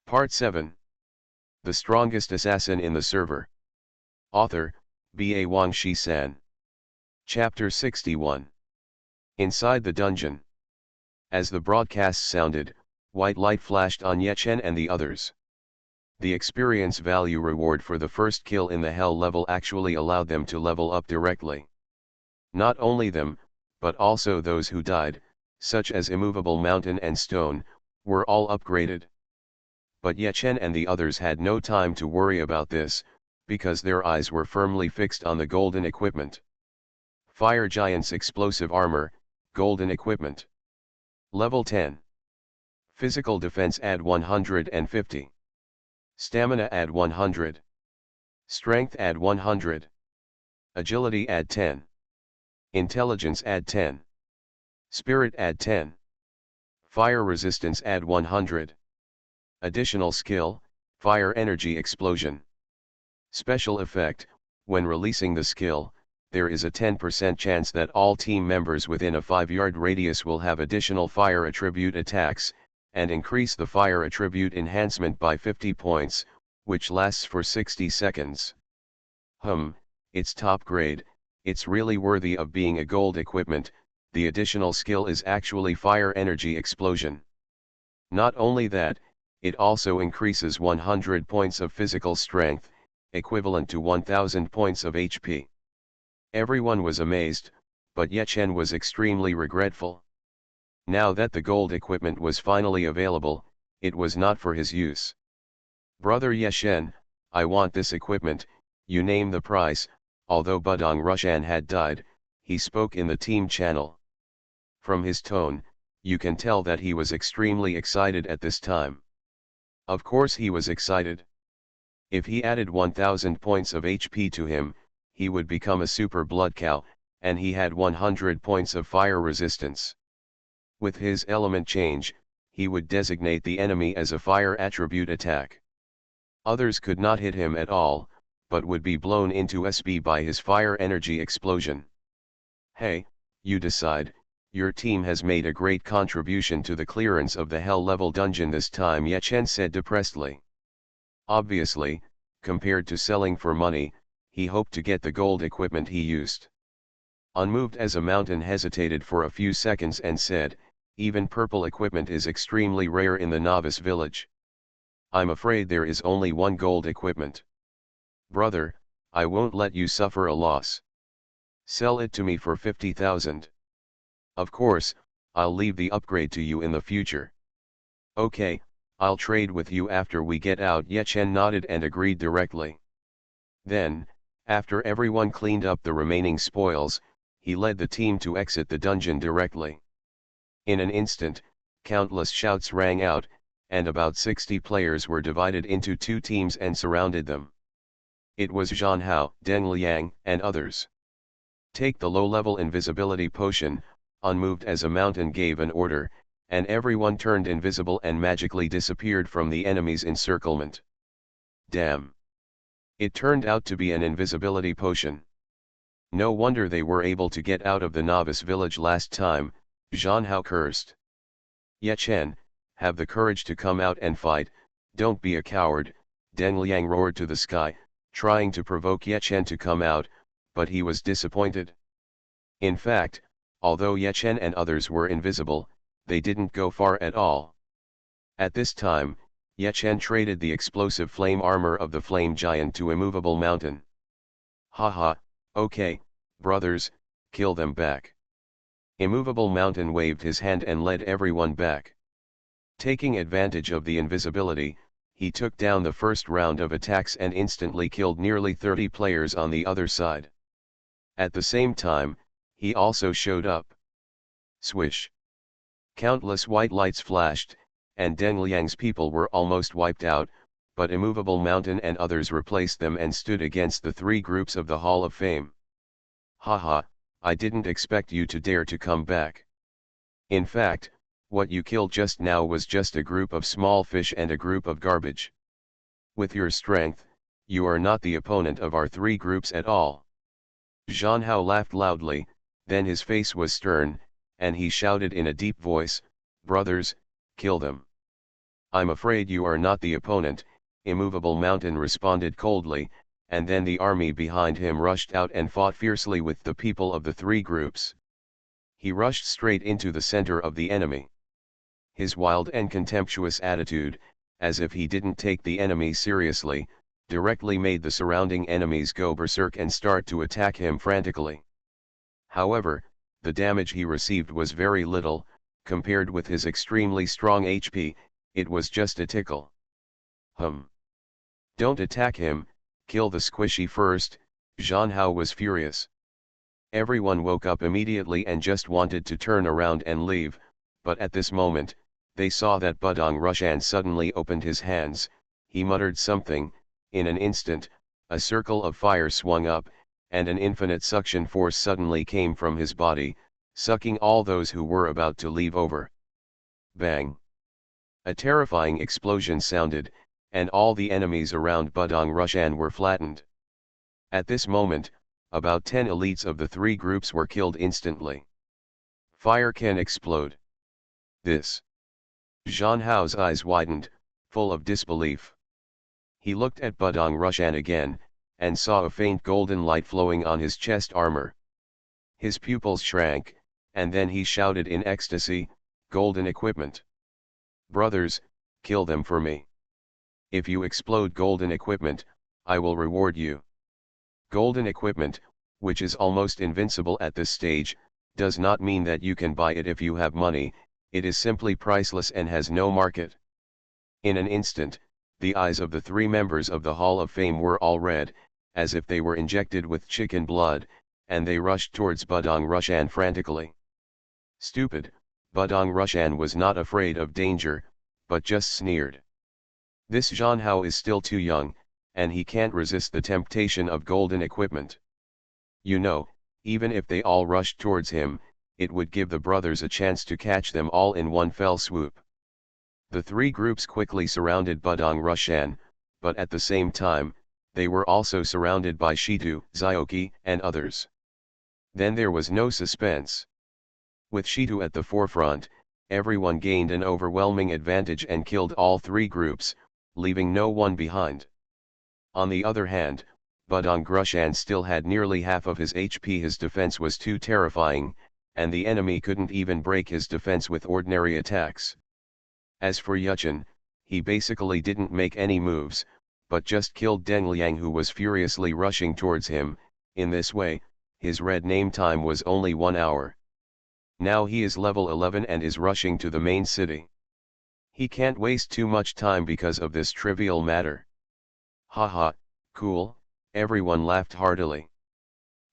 Part 7. The Strongest Assassin in the Server. Author, B.A. Wang Shi-san. Chapter 61. Inside the Dungeon. As the broadcast sounded, white light flashed on Yechen and the others. The experience value reward for the first kill in the Hell level actually allowed them to level up directly. Not only them, but also those who died, such as Immovable Mountain and Stone, were all upgraded. But Yechen and the others had no time to worry about this, because their eyes were firmly fixed on the golden equipment. Fire Giant's Explosive Armor, Golden Equipment. Level 10. Physical Defense add 150. Stamina add 100. Strength add 100. Agility add 10. Intelligence add 10. Spirit add 10. Fire Resistance add 100. Additional skill, Fire Energy Explosion. Special effect, when releasing the skill, there is a 10% chance that all team members within a 5-yard radius will have additional fire attribute attacks, and increase the fire attribute enhancement by 50 points, which lasts for 60 seconds. It's top grade, it's really worthy of being a gold equipment. The additional skill is actually Fire Energy Explosion. Not only that, it also increases 100 points of physical strength, equivalent to 1000 points of HP. Everyone was amazed, but Yechen was extremely regretful. Now that the gold equipment was finally available, it was not for his use. Brother Yechen, I want this equipment, you name the price. Although Budong Rushan had died, he spoke in the team channel. From his tone, you can tell that he was extremely excited at this time. Of course he was excited. If he added 1000 points of HP to him, he would become a super blood cow, and he had 100 points of fire resistance. With his element change, he would designate the enemy as a fire attribute attack. Others could not hit him at all, but would be blown into SB by his fire energy explosion. Hey, you decide. Your team has made a great contribution to the clearance of the Hell level dungeon this time, Yechen said depressedly. Obviously, compared to selling for money, he hoped to get the gold equipment he used. Unmoved as a mountain hesitated for a few seconds and said, even purple equipment is extremely rare in the novice village. I'm afraid there is only one gold equipment. Brother, I won't let you suffer a loss. Sell it to me for 50,000. Of course, I'll leave the upgrade to you in the future. Okay, I'll trade with you after we get out. Yechen nodded and agreed directly. Then, after everyone cleaned up the remaining spoils, he led the team to exit the dungeon directly. In an instant, countless shouts rang out, and about 60 players were divided into 2 teams and surrounded them. It was Zhan Hao, Deng Liang, and others. Take the low-level invisibility potion. Unmoved as a mountain gave an order, and everyone turned invisible and magically disappeared from the enemy's encirclement. Damn! It turned out to be an invisibility potion. No wonder they were able to get out of the novice village last time, Zhan Hao cursed. Yechen, have the courage to come out and fight, don't be a coward, Deng Liang roared to the sky, trying to provoke Yechen to come out, but he was disappointed. In fact, although Yechen and others were invisible, they didn't go far at all. At this time, Yechen traded the explosive flame armor of the flame giant to Immovable Mountain. Haha, okay, brothers, kill them back. Immovable Mountain waved his hand and led everyone back. Taking advantage of the invisibility, he took down the first round of attacks and instantly killed nearly 30 players on the other side. At the same time, he also showed up. Swish! Countless white lights flashed, and Deng Liang's people were almost wiped out, but Immovable Mountain and others replaced them and stood against the 3 groups of the Hall of Fame. Haha, I didn't expect you to dare to come back. In fact, what you killed just now was just a group of small fish and a group of garbage. With your strength, you are not the opponent of our 3 groups at all. Zhan Hao laughed loudly, then his face was stern, and he shouted in a deep voice, brothers, kill them. I'm afraid you are not the opponent, Immovable Mountain responded coldly, and then the army behind him rushed out and fought fiercely with the people of the three groups. He rushed straight into the center of the enemy. His wild and contemptuous attitude, as if he didn't take the enemy seriously, directly made the surrounding enemies go berserk and start to attack him frantically. However, the damage he received was very little, compared with his extremely strong HP, it was just a tickle. Don't attack him, kill the squishy first, Zhang Hao was furious. Everyone woke up immediately and just wanted to turn around and leave, but at this moment, they saw that Budong Rushan suddenly opened his hands, he muttered something, in an instant, a circle of fire swung up, and an infinite suction force suddenly came from his body, sucking all those who were about to leave over. Bang! A terrifying explosion sounded, and all the enemies around Budong Rushan were flattened. At this moment, about 10 elites of the three groups were killed instantly. Fire can explode. This. Zhang Hao's eyes widened, full of disbelief. He looked at Budong Rushan again, and saw a faint golden light flowing on his chest armor. His pupils shrank, and then he shouted in ecstasy, "Golden equipment! Brothers, kill them for me. If you explode golden equipment, I will reward you." Golden equipment, which is almost invincible at this stage, does not mean that you can buy it if you have money, it is simply priceless and has no market. In an instant, the eyes of the three members of the Hall of Fame were all red, as if they were injected with chicken blood, and they rushed towards Budong Rushan frantically. Stupid, Budong Rushan was not afraid of danger, but just sneered. This Zhang Hao is still too young, and he can't resist the temptation of golden equipment. You know, even if they all rushed towards him, it would give the brothers a chance to catch them all in one fell swoop. The three groups quickly surrounded Budong Rushan, but at the same time, they were also surrounded by Shitu, Zioki, and others. Then there was no suspense. With Shitu at the forefront, everyone gained an overwhelming advantage and killed all three groups, leaving no one behind. On the other hand, Budong Rushan still had nearly half of his HP. His defense was too terrifying, and the enemy couldn't even break his defense with ordinary attacks. As for Yuchen, he basically didn't make any moves, but just killed Deng Liang, who was furiously rushing towards him. In this way, his red name time was only 1 hour. Now he is level 11 and is rushing to the main city. He can't waste too much time because of this trivial matter. Haha, cool, everyone laughed heartily.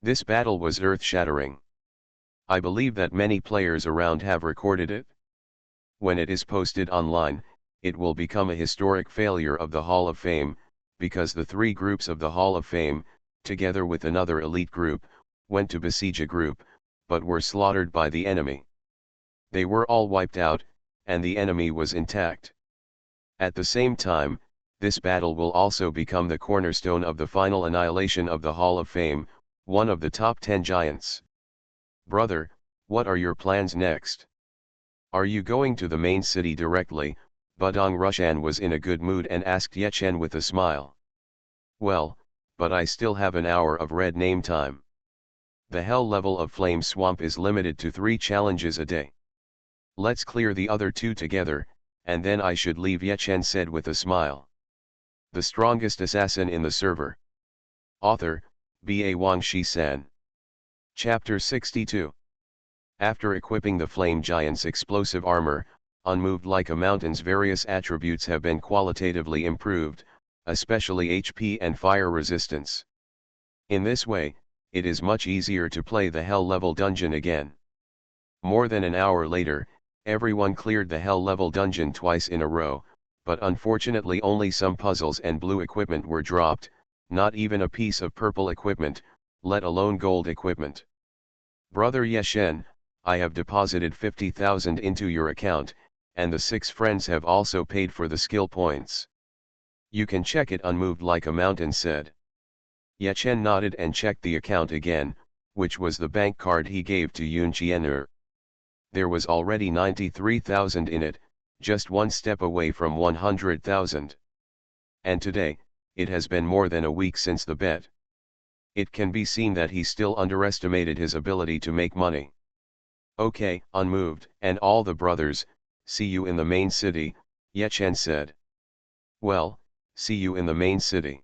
This battle was earth-shattering. I believe that many players around have recorded it. When it is posted online, it will become a historic failure of the Hall of Fame, because the three groups of the Hall of Fame, together with another elite group, went to besiege a group, but were slaughtered by the enemy. They were all wiped out, and the enemy was intact. At the same time, this battle will also become the cornerstone of the final annihilation of the Hall of Fame, one of the top 10 giants. Brother, what are your plans next? Are you going to the main city directly? Budong Rushan was in a good mood and asked Yechen with a smile. Well, but I still have an hour of red name time. The hell level of Flame Swamp is limited to 3 challenges a day. Let's clear the other 2 together, and then I should leave, Yechen said with a smile. The strongest assassin in the server. Author, B.A. Wang Shi-san. Chapter 62. After equipping the Flame Giant's explosive armor, unmoved like a mountain's various attributes have been qualitatively improved, especially HP and fire resistance. In this way, it is much easier to play the Hell level dungeon again. More than an hour later, everyone cleared the Hell level dungeon twice in a row, but unfortunately only some puzzles and blue equipment were dropped, not even a piece of purple equipment, let alone gold equipment. Brother Yechen, I have deposited 50,000 into your account, and the 6 friends have also paid for the skill points. You can check it, unmoved like a mountain said. Yechen nodded and checked the account again, which was the bank card he gave to Yun Qian'er. There was already 93,000 in it, just one step away from 100,000. And today, it has been more than a week since the bet. It can be seen that he still underestimated his ability to make money. Okay, unmoved, and all the brothers, see you in the main city, Ye Chen said. Well, see you in the main city.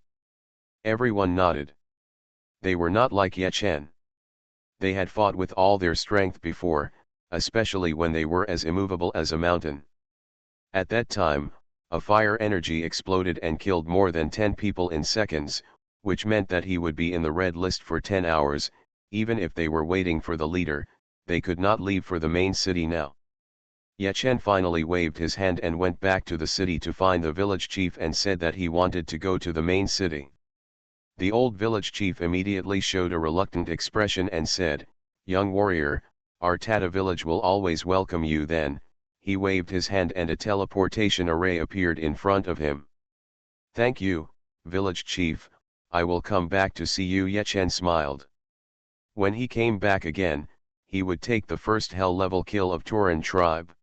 Everyone nodded. They were not like Ye Chen. They had fought with all their strength before, especially when they were as immovable as a mountain. At that time, a fire energy exploded and killed more than 10 people in seconds, which meant that he would be in the red list for 10 hours, even if they were waiting for the leader. They could not leave for the main city now. Ye Chen finally waved his hand and went back to the city to find the village chief and said that he wanted to go to the main city. The old village chief immediately showed a reluctant expression and said, "Young warrior, our Tata village will always welcome you." Then, he waved his hand and a teleportation array appeared in front of him. "Thank you, village chief, I will come back to see you." Ye Chen smiled. When he came back again, he would take the first hell-level kill of Tauran tribe.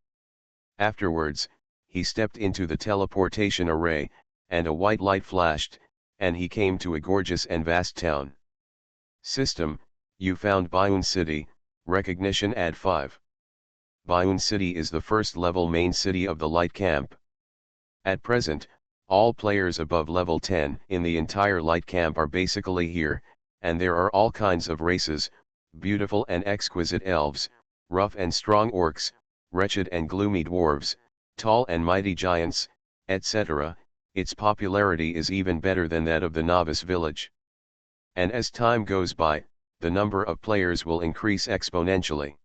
Afterwards, he stepped into the teleportation array, and a white light flashed, and he came to a gorgeous and vast town. System, you found Bayun City, recognition add 5. Bayun City is the first level main city of the Light Camp. At present, all players above level 10 in the entire Light Camp are basically here, and there are all kinds of races, beautiful and exquisite elves, rough and strong orcs, wretched and gloomy dwarves, tall and mighty giants, etc. Its popularity is even better than that of the novice village. And as time goes by, the number of players will increase exponentially.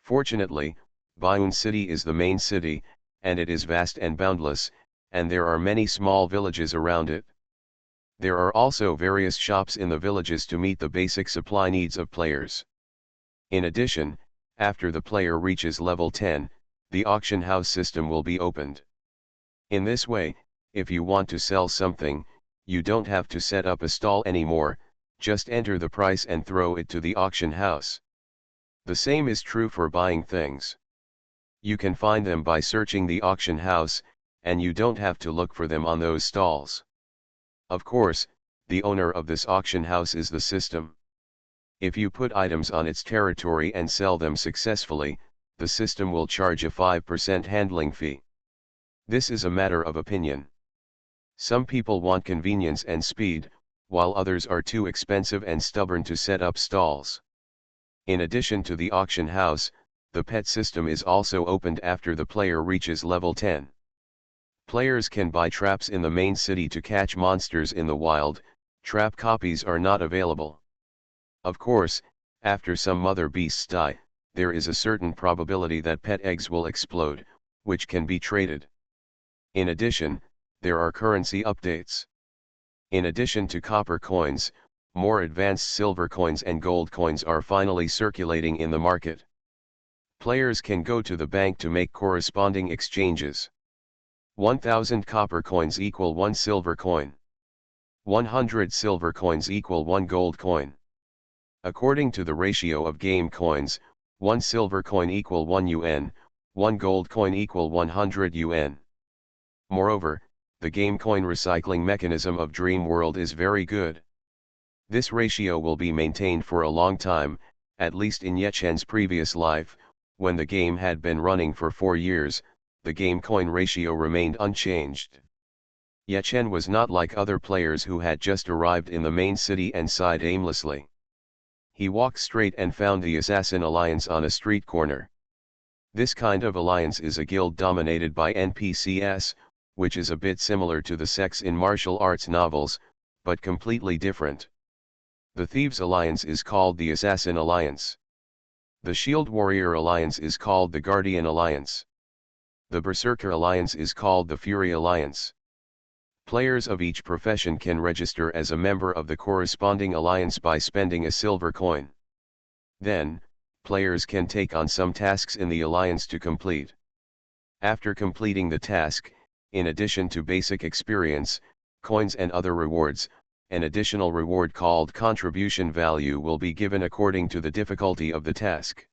Fortunately, Bayun City is the main city, and it is vast and boundless, and there are many small villages around it. There are also various shops in the villages to meet the basic supply needs of players. In addition, after the player reaches level 10, the auction house system will be opened. In this way, if you want to sell something, you don't have to set up a stall anymore, just enter the price and throw it to the auction house. The same is true for buying things. You can find them by searching the auction house, and you don't have to look for them on those stalls. Of course, the owner of this auction house is the system. If you put items on its territory and sell them successfully, the system will charge a 5% handling fee. This is a matter of opinion. Some people want convenience and speed, while others are too expensive and stubborn to set up stalls. In addition to the auction house, the pet system is also opened after the player reaches level 10. Players can buy traps in the main city to catch monsters in the wild. Trap copies are not available. Of course, after some mother beasts die, there is a certain probability that pet eggs will explode, which can be traded. In addition, there are currency updates. In addition to copper coins, more advanced silver coins and gold coins are finally circulating in the market. Players can go to the bank to make corresponding exchanges. 1,000 copper coins equal 1 silver coin. 100 silver coins equal 1 gold coin. According to the ratio of game coins, 1 silver coin equal 1 yuan, 1 gold coin equal 100 yuan. Moreover, the game coin recycling mechanism of Dream World is very good. This ratio will be maintained for a long time, at least in Ye Chen's previous life, when the game had been running for 4 years, the game coin ratio remained unchanged. Ye Chen was not like other players who had just arrived in the main city and sighed aimlessly. He walked straight and found the Assassin Alliance on a street corner. This kind of alliance is a guild dominated by NPCs, which is a bit similar to the sects in martial arts novels, but completely different. The Thieves Alliance is called the Assassin Alliance. The Shield Warrior Alliance is called the Guardian Alliance. The Berserker Alliance is called the Fury Alliance. Players of each profession can register as a member of the corresponding alliance by spending a silver coin. Then, players can take on some tasks in the alliance to complete. After completing the task, in addition to basic experience, coins and other rewards, an additional reward called contribution value will be given according to the difficulty of the task.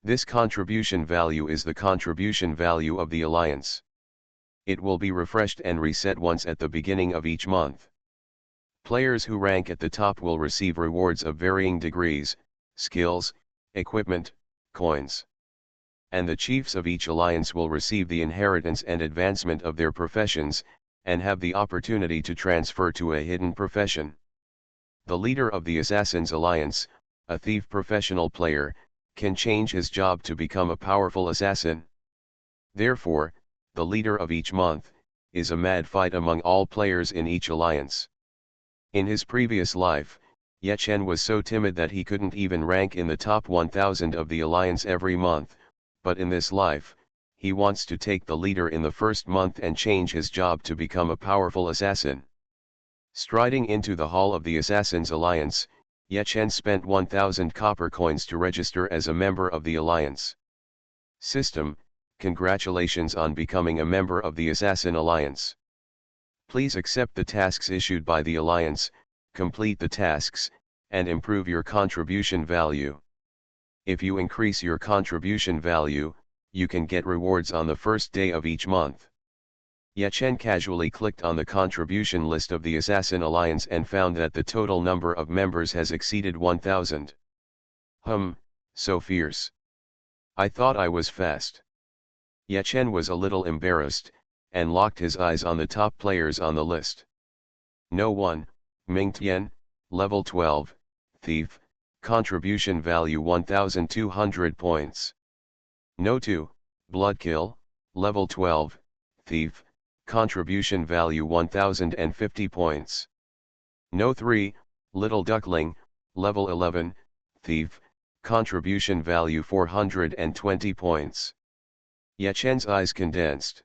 This contribution value is the contribution value of the alliance. It will be refreshed and reset once at the beginning of each month. Players who rank at the top will receive rewards of varying degrees, skills, equipment, coins. And the chiefs of each alliance will receive the inheritance and advancement of their professions, and have the opportunity to transfer to a hidden profession. The leader of the Assassins Alliance, a thief professional player, can change his job to become a powerful assassin. Therefore, the leader of each month is a mad fight among all players in each alliance. In his previous life, Ye Chen was so timid that he couldn't even rank in the top 1000 of the alliance every month, but in this life, he wants to take the leader in the first month and change his job to become a powerful assassin. Striding into the hall of the Assassins Alliance, Ye Chen spent 1000 copper coins to register as a member of the alliance. System: congratulations on becoming a member of the Assassin Alliance. Please accept the tasks issued by the alliance, complete the tasks, and improve your contribution value. If you increase your contribution value, you can get rewards on the first day of each month. Ye Chen casually clicked on the contribution list of the Assassin Alliance and found that the total number of members has exceeded 1000. So fierce. I thought I was fast. Ye Chen was a little embarrassed, and locked his eyes on the top players on the list. No 1, Ming Tian, level 12, thief, contribution value 1200 points. No 2, Bloodkill, level 12, thief, contribution value 1050 points. No 3, Little Duckling, level 11, thief, contribution value 420 points. Ye Chen's eyes condensed.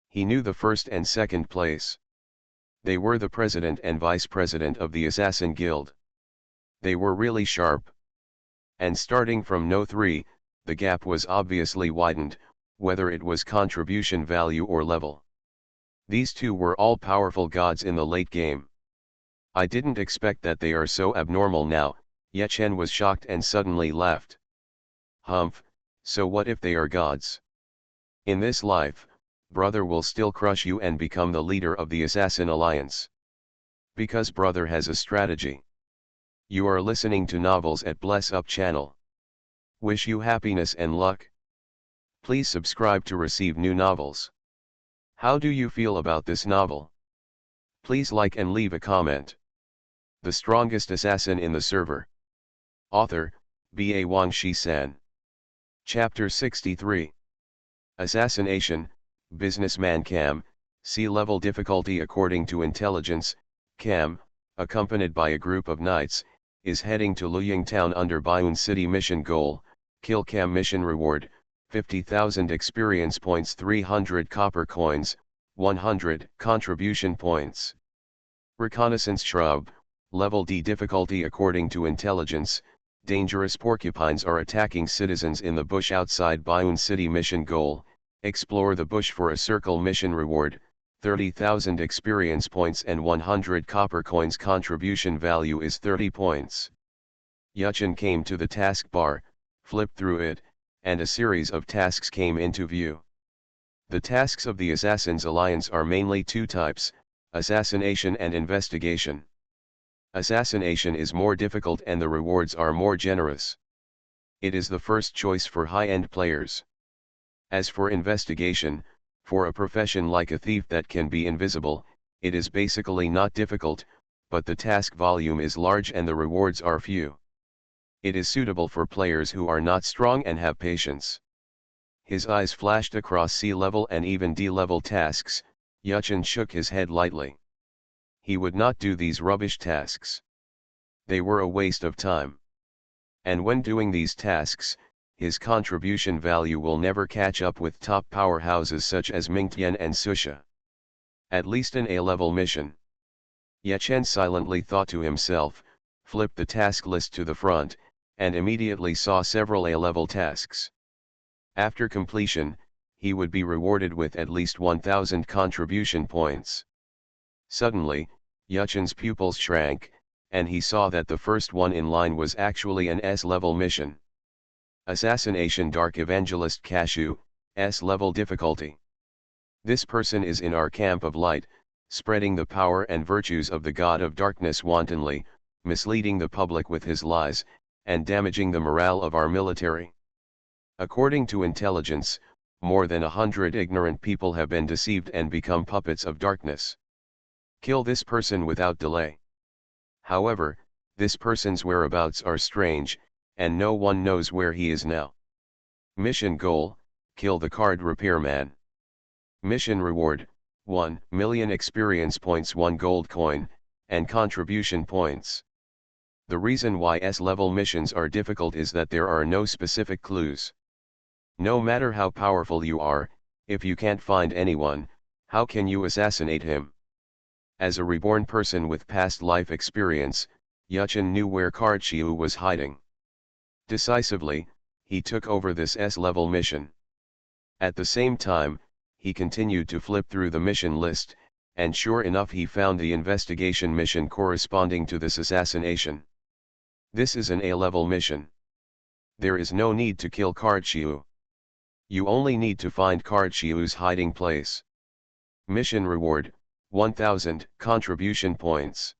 He knew the first and second place. They were the president and vice president of the Assassin Guild. They were really sharp. And starting from No 3, the gap was obviously widened, whether it was contribution value or level. These two were all powerful gods in the late game. I didn't expect that they are so abnormal now. Ye Chen was shocked and suddenly laughed. Humph, so what if they are gods? In this life, brother will still crush you and become the leader of the Assassin Alliance. Because brother has a strategy. You are listening to Novels at Bless Up channel. Wish you happiness and luck. Please subscribe to receive new novels. How do you feel about this novel? Please like and leave a comment. The strongest assassin in the server. Author, B.A. Wang Shi-san. Chapter 63. Assassination, Businessman Cam, C-level difficulty according to intelligence. Cam, accompanied by a group of knights, is heading to Luying Town under Baiyun City mission goal. Kill Cam mission reward, 50,000 experience points, 300 copper coins, 100 contribution points. Reconnaissance shrub, level D difficulty according to intelligence. Dangerous porcupines are attacking citizens in the bush outside Baiyun City mission goal. Explore the bush for a circle mission reward, 30,000 experience points and 100 copper coins. Contribution value is 30 points. Ye Chen came to the taskbar, flipped through it, and a series of tasks came into view. The tasks of the Assassins Alliance are mainly two types, assassination and investigation. Assassination is more difficult and the rewards are more generous. It is the first choice for high-end players. As for investigation, for a profession like a thief that can be invisible, it is basically not difficult, but the task volume is large and the rewards are few. It is suitable for players who are not strong and have patience. His eyes flashed across C-level and even D-level tasks. Ye Chen shook his head lightly. He would not do these rubbish tasks. They were a waste of time. And when doing these tasks, his contribution value will never catch up with top powerhouses such as Mingtian and Susha. At least an A-level mission. Ye Chen silently thought to himself, flipped the task list to the front, and immediately saw several A-level tasks. After completion, he would be rewarded with at least 1000 contribution points. Suddenly, Ye Chen's pupils shrank, and he saw that the first one in line was actually an S-level mission. Assassination Dark Evangelist Cashew, S level difficulty. This person is in our camp of light, spreading the power and virtues of the God of Darkness wantonly, misleading the public with his lies, and damaging the morale of our military. According to intelligence, more than 100 ignorant people have been deceived and become puppets of darkness. Kill this person without delay. However, this person's whereabouts are strange, and no one knows where he is now. Mission goal: kill the card repairman. Mission reward: 1 million experience points, 1 gold coin, and contribution points. The reason why S-level missions are difficult is that there are no specific clues. No matter how powerful you are, if you can't find anyone, how can you assassinate him? As a reborn person with past life experience, Yuchen knew where Cardchiu was hiding. Decisively, he took over this S-level mission. At the same time, he continued to flip through the mission list, and sure enough he found the investigation mission corresponding to this assassination. This is an A-level mission. There is no need to kill Cardchiu. You only need to find Cardchiu's hiding place. Mission reward: 1000 contribution points.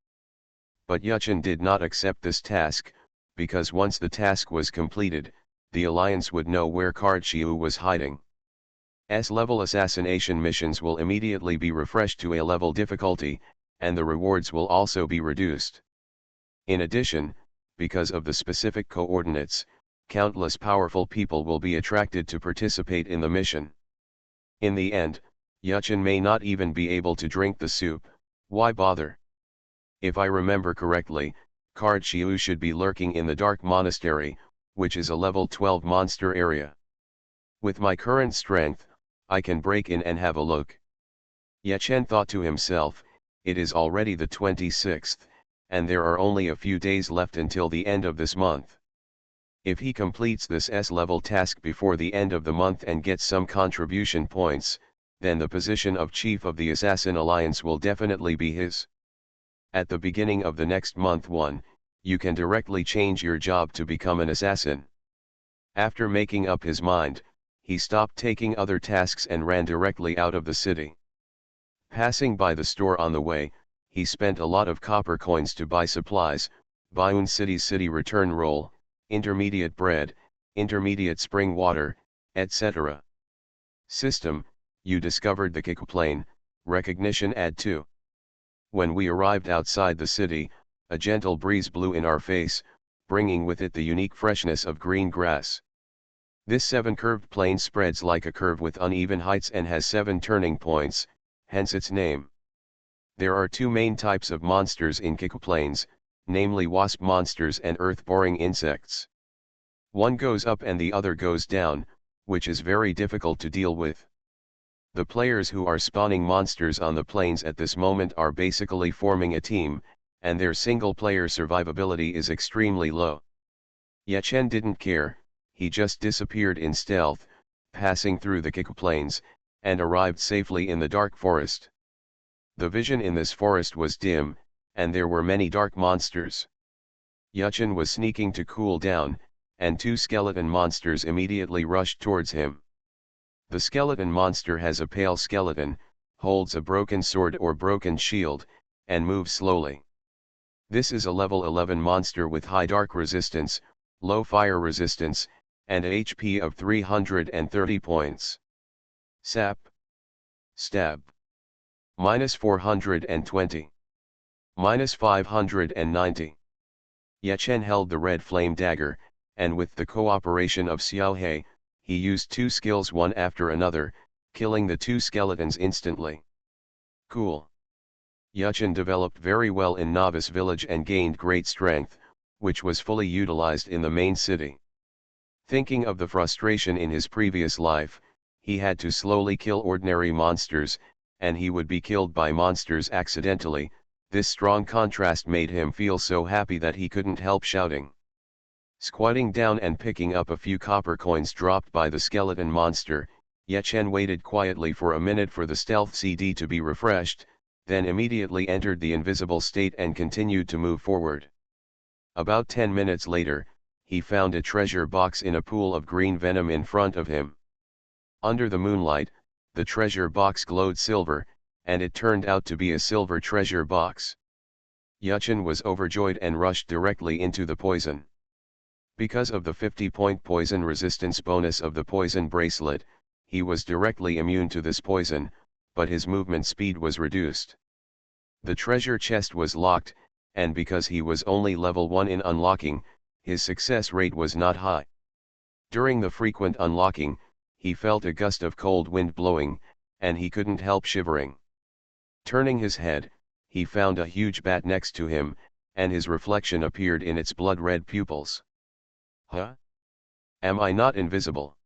But Yuchen did not accept this task, because once the task was completed, the Alliance would know where Cardchiu was hiding. S-level assassination missions will immediately be refreshed to A-level difficulty, and the rewards will also be reduced. In addition, because of the specific coordinates, countless powerful people will be attracted to participate in the mission. In the end, Yuchen may not even be able to drink the soup. Why bother? If I remember correctly, Cardchiu should be lurking in the Dark Monastery, which is a level 12 monster area. With my current strength, I can break in and have a look. Yuchen thought to himself, it is already the 26th, and there are only a few days left until the end of this month. If he completes this S-level task before the end of the month and gets some contribution points, then the position of Chief of the Assassin Alliance will definitely be his. At the beginning of the next month 1, you can directly change your job to become an assassin. After making up his mind, he stopped taking other tasks and ran directly out of the city. Passing by the store on the way, he spent a lot of copper coins to buy supplies: Bayun City's city return roll, intermediate bread, intermediate spring water, etc. System: you discovered the Kiku plane, recognition add 2. When we arrived outside the city, a gentle breeze blew in our face, bringing with it the unique freshness of green grass. This 7-curved plane spreads like a curve with uneven heights and has 7 turning points, hence its name. There are 2 main types of monsters in Kiku plains, namely wasp monsters and earth-boring insects. One goes up and the other goes down, which is very difficult to deal with. The players who are spawning monsters on the plains at this moment are basically forming a team, and their single-player survivability is extremely low. Yuchen didn't care, he just disappeared in stealth, passing through the Kiku plains, and arrived safely in the dark forest. The vision in this forest was dim, and there were many dark monsters. Yuchen was sneaking to cool down, and 2 skeleton monsters immediately rushed towards him. The skeleton monster has a pale skeleton, holds a broken sword or broken shield, and moves slowly. This is a level 11 monster with high dark resistance, low fire resistance, and HP of 330 points. Sap. Stab. -420. -590. Yuchen held the red flame dagger, and with the cooperation of Xiaohei, he used 2 skills one after another, killing the 2 skeletons instantly. Cool. Yuchen developed very well in Novice Village and gained great strength, which was fully utilized in the main city. Thinking of the frustration in his previous life, he had to slowly kill ordinary monsters, and he would be killed by monsters accidentally. This strong contrast made him feel so happy that he couldn't help shouting. Squatting down and picking up a few copper coins dropped by the skeleton monster, Yuchen waited quietly for a minute for the stealth CD to be refreshed, then immediately entered the invisible state and continued to move forward. About 10 minutes later, he found a treasure box in a pool of green venom in front of him. Under the moonlight, the treasure box glowed silver, and it turned out to be a silver treasure box. Yachen was overjoyed and rushed directly into the poison. Because of the 50-point poison resistance bonus of the poison bracelet, he was directly immune to this poison, but his movement speed was reduced. The treasure chest was locked, and because he was only level 1 in unlocking, his success rate was not high. During the frequent unlocking, he felt a gust of cold wind blowing, and he couldn't help shivering. Turning his head, he found a huge bat next to him, and his reflection appeared in its blood-red pupils. Huh? Am I not invisible?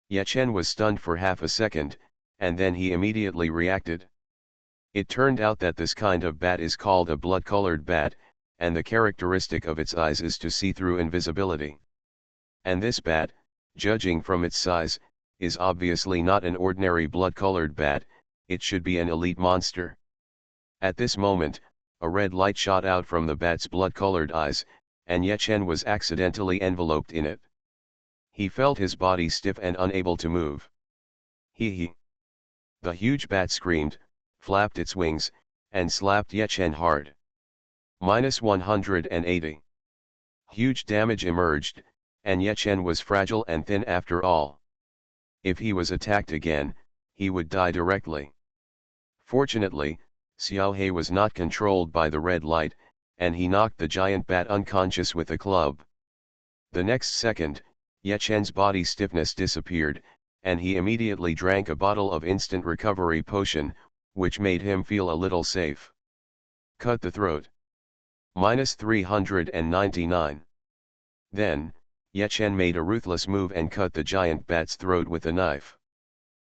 Yachen was stunned for half a second, and then he immediately reacted. It turned out that this kind of bat is called a blood-colored bat, and the characteristic of its eyes is to see through invisibility. And this bat, judging from its size, is obviously not an ordinary blood-colored bat, it should be an elite monster. At this moment, a red light shot out from the bat's blood-colored eyes, and Yachen was accidentally enveloped in it. He felt his body stiff and unable to move. Hee. The huge bat screamed, flapped its wings, and slapped Yachen hard. -180. Huge damage emerged, and Yachen was fragile and thin after all. If he was attacked again, he would die directly. Fortunately, Xiaohe was not controlled by the red light, and he knocked the giant bat unconscious with a club. The next second, Yachen's body stiffness disappeared, and he immediately drank a bottle of instant recovery potion, which made him feel a little safe. Cut the throat. -399. Then, Yachen made a ruthless move and cut the giant bat's throat with a knife.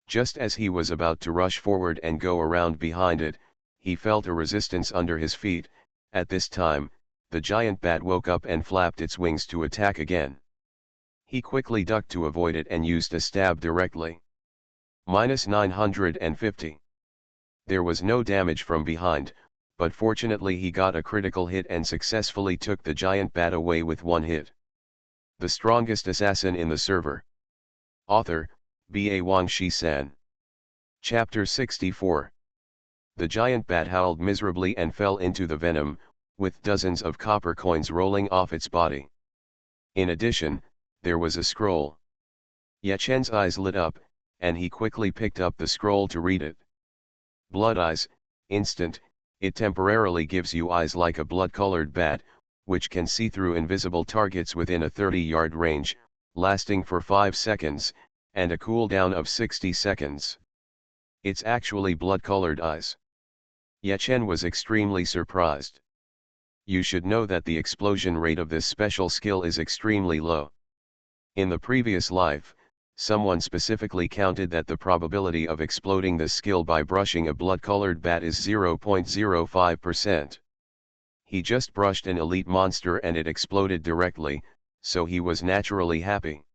Just as he was about to rush forward and go around behind it, he felt a resistance under his feet. At this time, the giant bat woke up and flapped its wings to attack again. He quickly ducked to avoid it and used a stab directly. -950. There was no damage from behind, but fortunately he got a critical hit and successfully took the giant bat away with one hit. The strongest assassin in the server. Author, B.A. Wang Shi-san. Chapter 64. The giant bat howled miserably and fell into the venom, with dozens of copper coins rolling off its body. In addition, there was a scroll. Yachen's eyes lit up, and he quickly picked up the scroll to read it. Blood eyes, instant, it temporarily gives you eyes like a blood-colored bat, which can see through invisible targets within a 30-yard range, lasting for 5 seconds, and a cooldown of 60 seconds. It's actually blood-colored eyes. Yachen was extremely surprised. You should know that the explosion rate of this special skill is extremely low. In the previous life, someone specifically counted that the probability of exploding this skill by brushing a blood-colored bat is 0.05%. He just brushed an elite monster and it exploded directly, so he was naturally happy.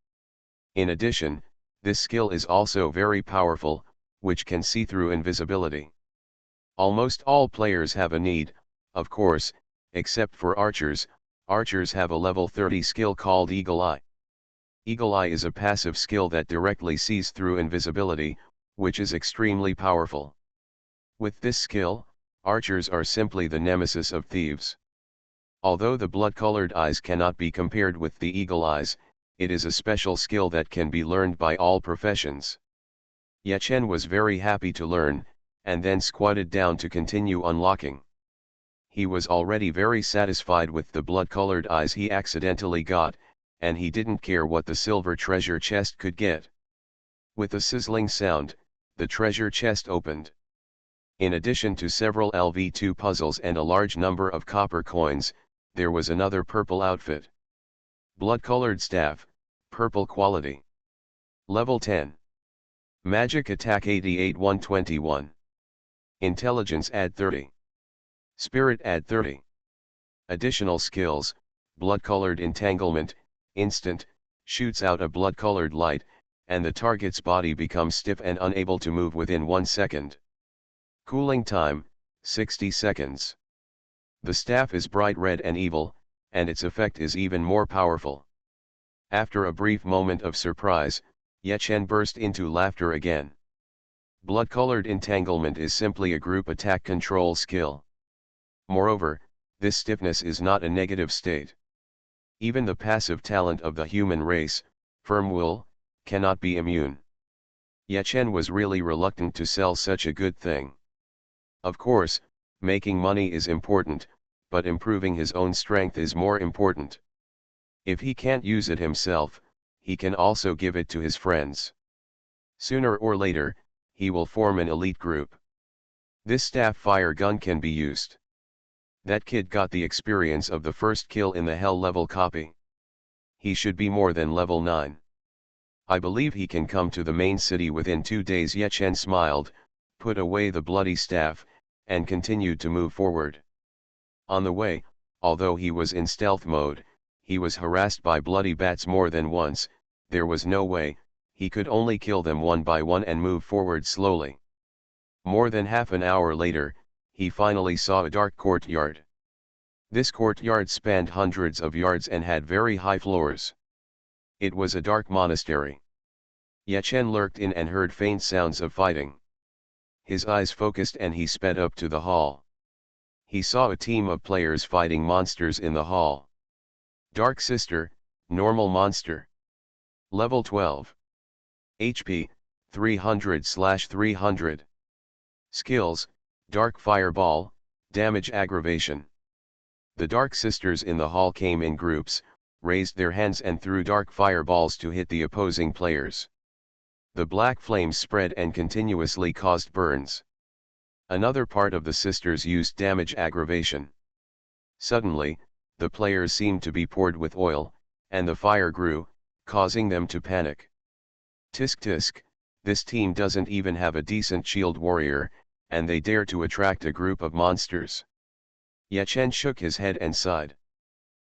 In addition, this skill is also very powerful, which can see through invisibility. Almost all players have a need, of course, except for archers. Archers have a level 30 skill called Eagle Eye. Eagle Eye is a passive skill that directly sees through invisibility, which is extremely powerful. With this skill, archers are simply the nemesis of thieves. Although the blood-colored eyes cannot be compared with the eagle eyes, it is a special skill that can be learned by all professions. Yachen was very happy to learn, and then squatted down to continue unlocking. He was already very satisfied with the blood-colored eyes he accidentally got, and he didn't care what the silver treasure chest could get. With a sizzling sound, the treasure chest opened. In addition to several LV2 puzzles and a large number of copper coins, there was another purple outfit. Blood-colored staff, purple quality. Level 10. Magic attack 88 121. Intelligence add 30. Spirit add 30. Additional skills, blood-colored entanglement, instant, shoots out a blood-colored light, and the target's body becomes stiff and unable to move within 1 second. Cooling time, 60 seconds. The staff is bright red and evil, and its effect is even more powerful. After a brief moment of surprise, Ye-Chen burst into laughter again. Blood-colored entanglement is simply a group attack control skill. Moreover, this stiffness is not a negative state. Even the passive talent of the human race, firm will, cannot be immune. Ye-Chen was really reluctant to sell such a good thing. Of course, making money is important, but improving his own strength is more important. If he can't use it himself, he can also give it to his friends. Sooner or later, he will form an elite group. This staff fire gun can be used. That kid got the experience of the first kill in the hell level copy. He should be more than level 9. I believe he can come to the main city within 2 days. Ye-Chen smiled, put away the bloody staff, and continued to move forward. On the way, although he was in stealth mode, he was harassed by bloody bats more than once. There was no way, he could only kill them one by one and move forward slowly. More than half an hour later, he finally saw a dark courtyard. This courtyard spanned hundreds of yards and had very high floors. It was a dark monastery. Ye-Chen lurked in and heard faint sounds of fighting. His eyes focused and he sped up to the hall. He saw a team of players fighting monsters in the hall. Dark Sister, normal monster. Level 12. HP, 300/300. Skills, Dark Fireball, Damage Aggravation. The Dark Sisters in the hall came in groups, raised their hands and threw dark fireballs to hit the opposing players. The black flames spread and continuously caused burns. Another part of the sisters used damage aggravation. Suddenly, the players seemed to be poured with oil, and the fire grew, causing them to panic. Tisk tisk, this team doesn't even have a decent shield warrior, and they dare to attract a group of monsters. Ye-Chen shook his head and sighed.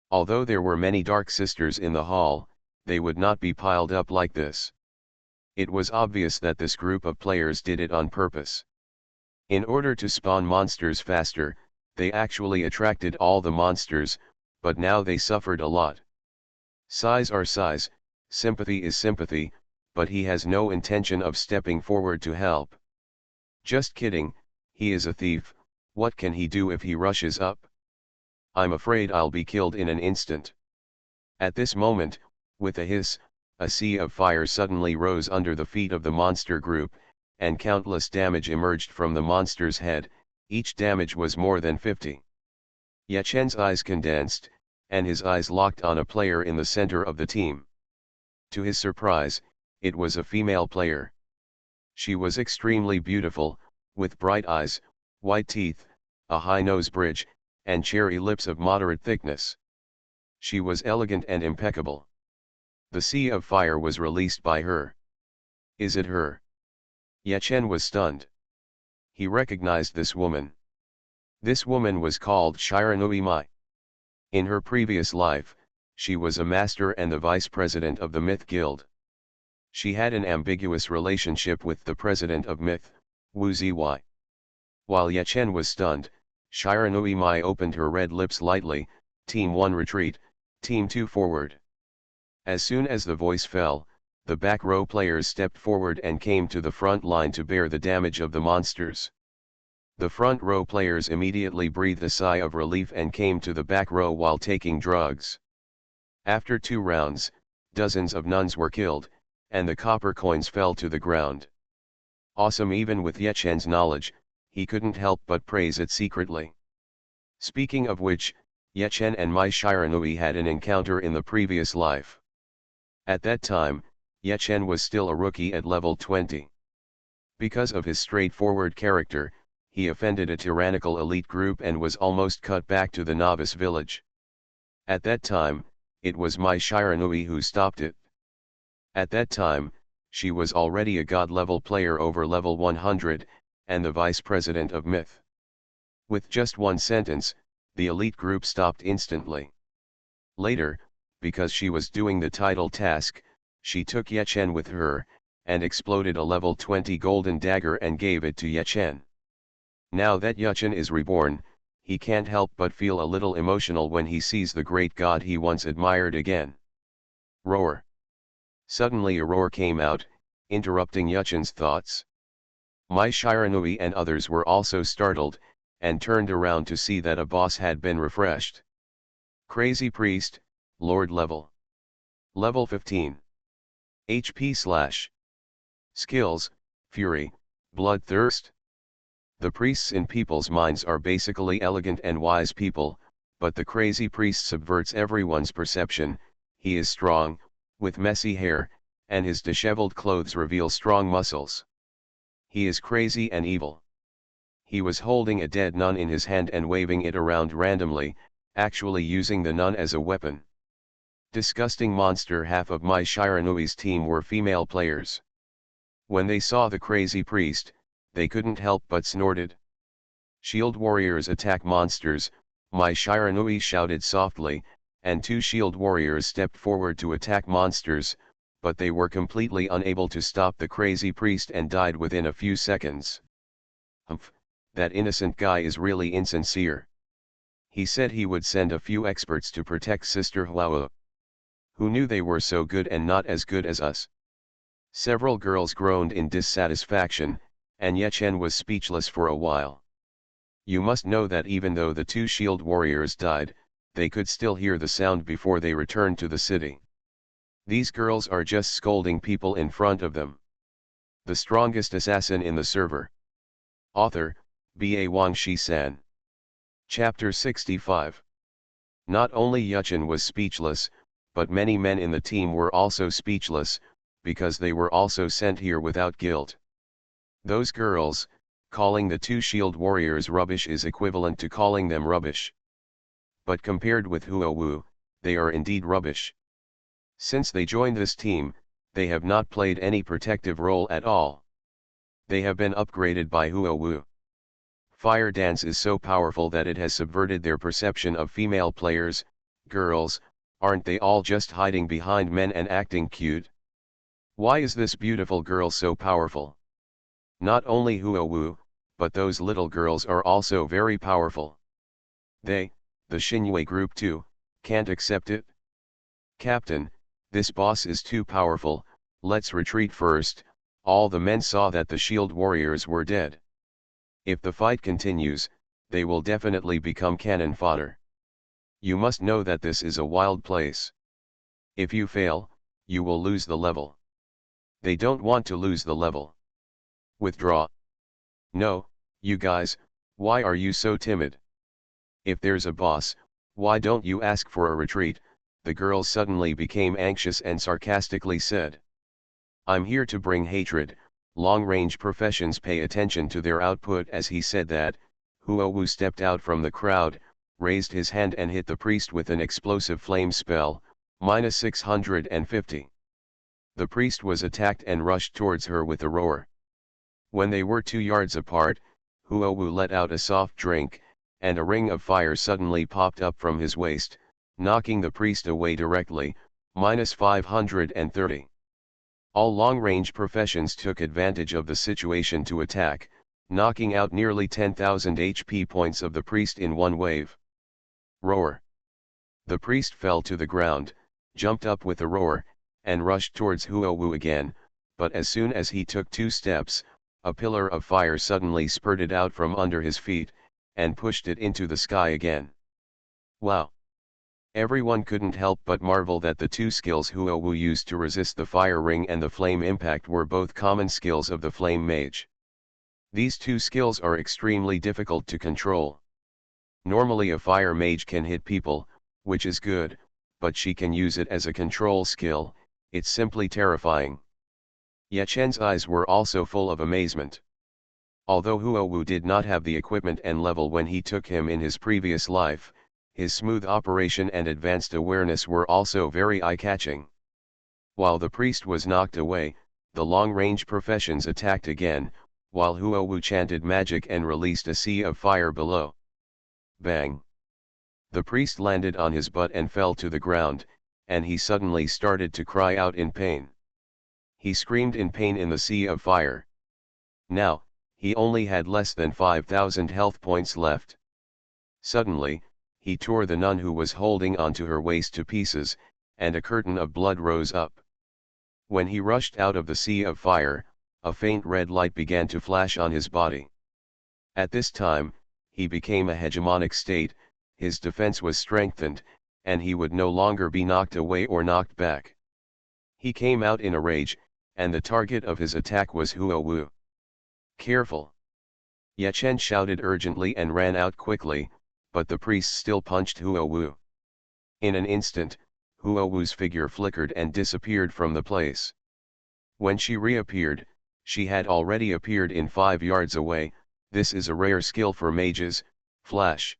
Although there were many Dark Sisters in the hall, they would not be piled up like this. It was obvious that this group of players did it on purpose. In order to spawn monsters faster, they actually attracted all the monsters, but now they suffered a lot. Size are size, sympathy is sympathy, but he has no intention of stepping forward to help. Just kidding, he is a thief. What can he do if he rushes up? I'm afraid I'll be killed in an instant. At this moment, with a hiss, a sea of fire suddenly rose under the feet of the monster group, and countless damage emerged from the monster's head. Each damage was more than 50. Ye-Chen's eyes condensed, and his eyes locked on a player in the center of the team. To his surprise, it was a female player. She was extremely beautiful, with bright eyes, white teeth, a high nose bridge, and cherry lips of moderate thickness. She was elegant and impeccable. The sea of fire was released by her. Is it her? Ye-Chen was stunned. He recognized this woman. This woman was called Shiranui Mai. In her previous life, she was a master and the vice president of the Myth Guild. She had an ambiguous relationship with the president of Myth, Wu Ziwei. While Ye-Chen was stunned, Shiranui Mai opened her red lips lightly. Team 1 retreat, Team 2 forward. As soon as the voice fell, the back row players stepped forward and came to the front line to bear the damage of the monsters. The front row players immediately breathed a sigh of relief and came to the back row while taking drugs. After 2 rounds, dozens of nuns were killed, and the copper coins fell to the ground. Awesome. Even with Ye-Chen's knowledge, he couldn't help but praise it secretly. Speaking of which, Ye-Chen and Mai Shiranui had an encounter in the previous life. At that time, Ye-Chen was still a rookie at level 20. Because of his straightforward character, he offended a tyrannical elite group and was almost cut back to the novice village. At that time, it was Mai Shiranui who stopped it. At that time, she was already a god-level player over level 100, and the vice president of Myth. With just one sentence, the elite group stopped instantly. Later, because she was doing the title task, she took Ye-Chen with her, and exploded a level 20 golden dagger and gave it to Ye-Chen. Now that Ye-Chen is reborn, he can't help but feel a little emotional when he sees the great god he once admired again. Roar. Suddenly a roar came out, interrupting Yuchin's thoughts. Mai Shiranui and others were also startled, and turned around to see that a boss had been refreshed. Crazy Priest, Lord level. Level 15. HP/. Skills, Fury, Bloodthirst. The priests in people's minds are basically elegant and wise people, but the crazy priest subverts everyone's perception. He is strong, with messy hair, and his disheveled clothes reveal strong muscles. He is crazy and evil. He was holding a dead nun in his hand and waving it around randomly, actually using the nun as a weapon. Disgusting monster. Half of Mai Shiranui's team were female players. When they saw the crazy priest, they couldn't help but snorted. Shield warriors attack monsters, Mai Shiranui shouted softly, and two shield warriors stepped forward to attack monsters, but they were completely unable to stop the crazy priest and died within a few seconds. Humph, that innocent guy is really insincere. He said he would send a few experts to protect Sister Huao. Who knew they were so good and not as good as us? Several girls groaned in dissatisfaction, and Yechen was speechless for a while. You must know that even though the two shield warriors died, they could still hear the sound before they returned to the city. These girls are just scolding people in front of them. The strongest assassin in the server. Author, B.A. Wang Shi-san. Chapter 65. Not only Yuchen was speechless, but many men in the team were also speechless, because they were also sent here without guilt. Those girls, calling the two shield warriors rubbish is equivalent to calling them rubbish. But compared with Huo Wu, they are indeed rubbish. Since they joined this team, they have not played any protective role at all. They have been upgraded by Huo Wu. Fire Dance is so powerful that it has subverted their perception of female players. Girls, aren't they all just hiding behind men and acting cute? Why is this beautiful girl so powerful? Not only Huo Wu, but those little girls are also very powerful. They, the Xinhui group too, can't accept it. Captain, this boss is too powerful, let's retreat first. All the men saw that the shield warriors were dead. If the fight continues, they will definitely become cannon fodder. You must know that this is a wild place. If you fail, you will lose the level. They don't want to lose the level. Withdraw. No, you guys, why are you so timid? If there's a boss, why don't you ask for a retreat? The girls suddenly became anxious and sarcastically said. I'm here to bring hatred. Long-range professions pay attention to their output. As he said that, Huo Wu stepped out from the crowd, raised his hand and hit the priest with an explosive flame spell, -650. The priest was attacked and rushed towards her with a roar. When they were 2 yards apart, Huo Wu let out a soft drink, and a ring of fire suddenly popped up from his waist, knocking the priest away directly, -530. All long-range professions took advantage of the situation to attack, knocking out nearly 10,000 HP points of the priest in one wave. Roar. The priest fell to the ground, jumped up with a roar, and rushed towards Huo Wu again, but as soon as he took 2 steps, a pillar of fire suddenly spurted out from under his feet, and pushed it into the sky again. Wow! Everyone couldn't help but marvel that the 2 skills Huo Wu used to resist the fire ring and the flame impact were both common skills of the flame mage. These 2 skills are extremely difficult to control. Normally a fire mage can hit people, which is good, but she can use it as a control skill. It's simply terrifying. Yechen's eyes were also full of amazement. Although Huo Wu did not have the equipment and level when he took him in his previous life, his smooth operation and advanced awareness were also very eye-catching. While the priest was knocked away, the long-range professions attacked again, while Huo Wu chanted magic and released a sea of fire below. Bang! The priest landed on his butt and fell to the ground, and he suddenly started to cry out in pain. He screamed in pain in the sea of fire. Now, he only had less than 5,000 health points left. Suddenly, he tore the nun who was holding onto her waist to pieces, and a curtain of blood rose up. When he rushed out of the sea of fire, a faint red light began to flash on his body. At this time, he became a hegemonic state, his defense was strengthened, and he would no longer be knocked away or knocked back. He came out in a rage, and the target of his attack was Huo Wu. Careful! Ye Chen shouted urgently and ran out quickly, but the priest still punched Huo Wu. In an instant, Huo Wu's figure flickered and disappeared from the place. When she reappeared, she had already appeared in 5 yards away. This is a rare skill for mages, flash.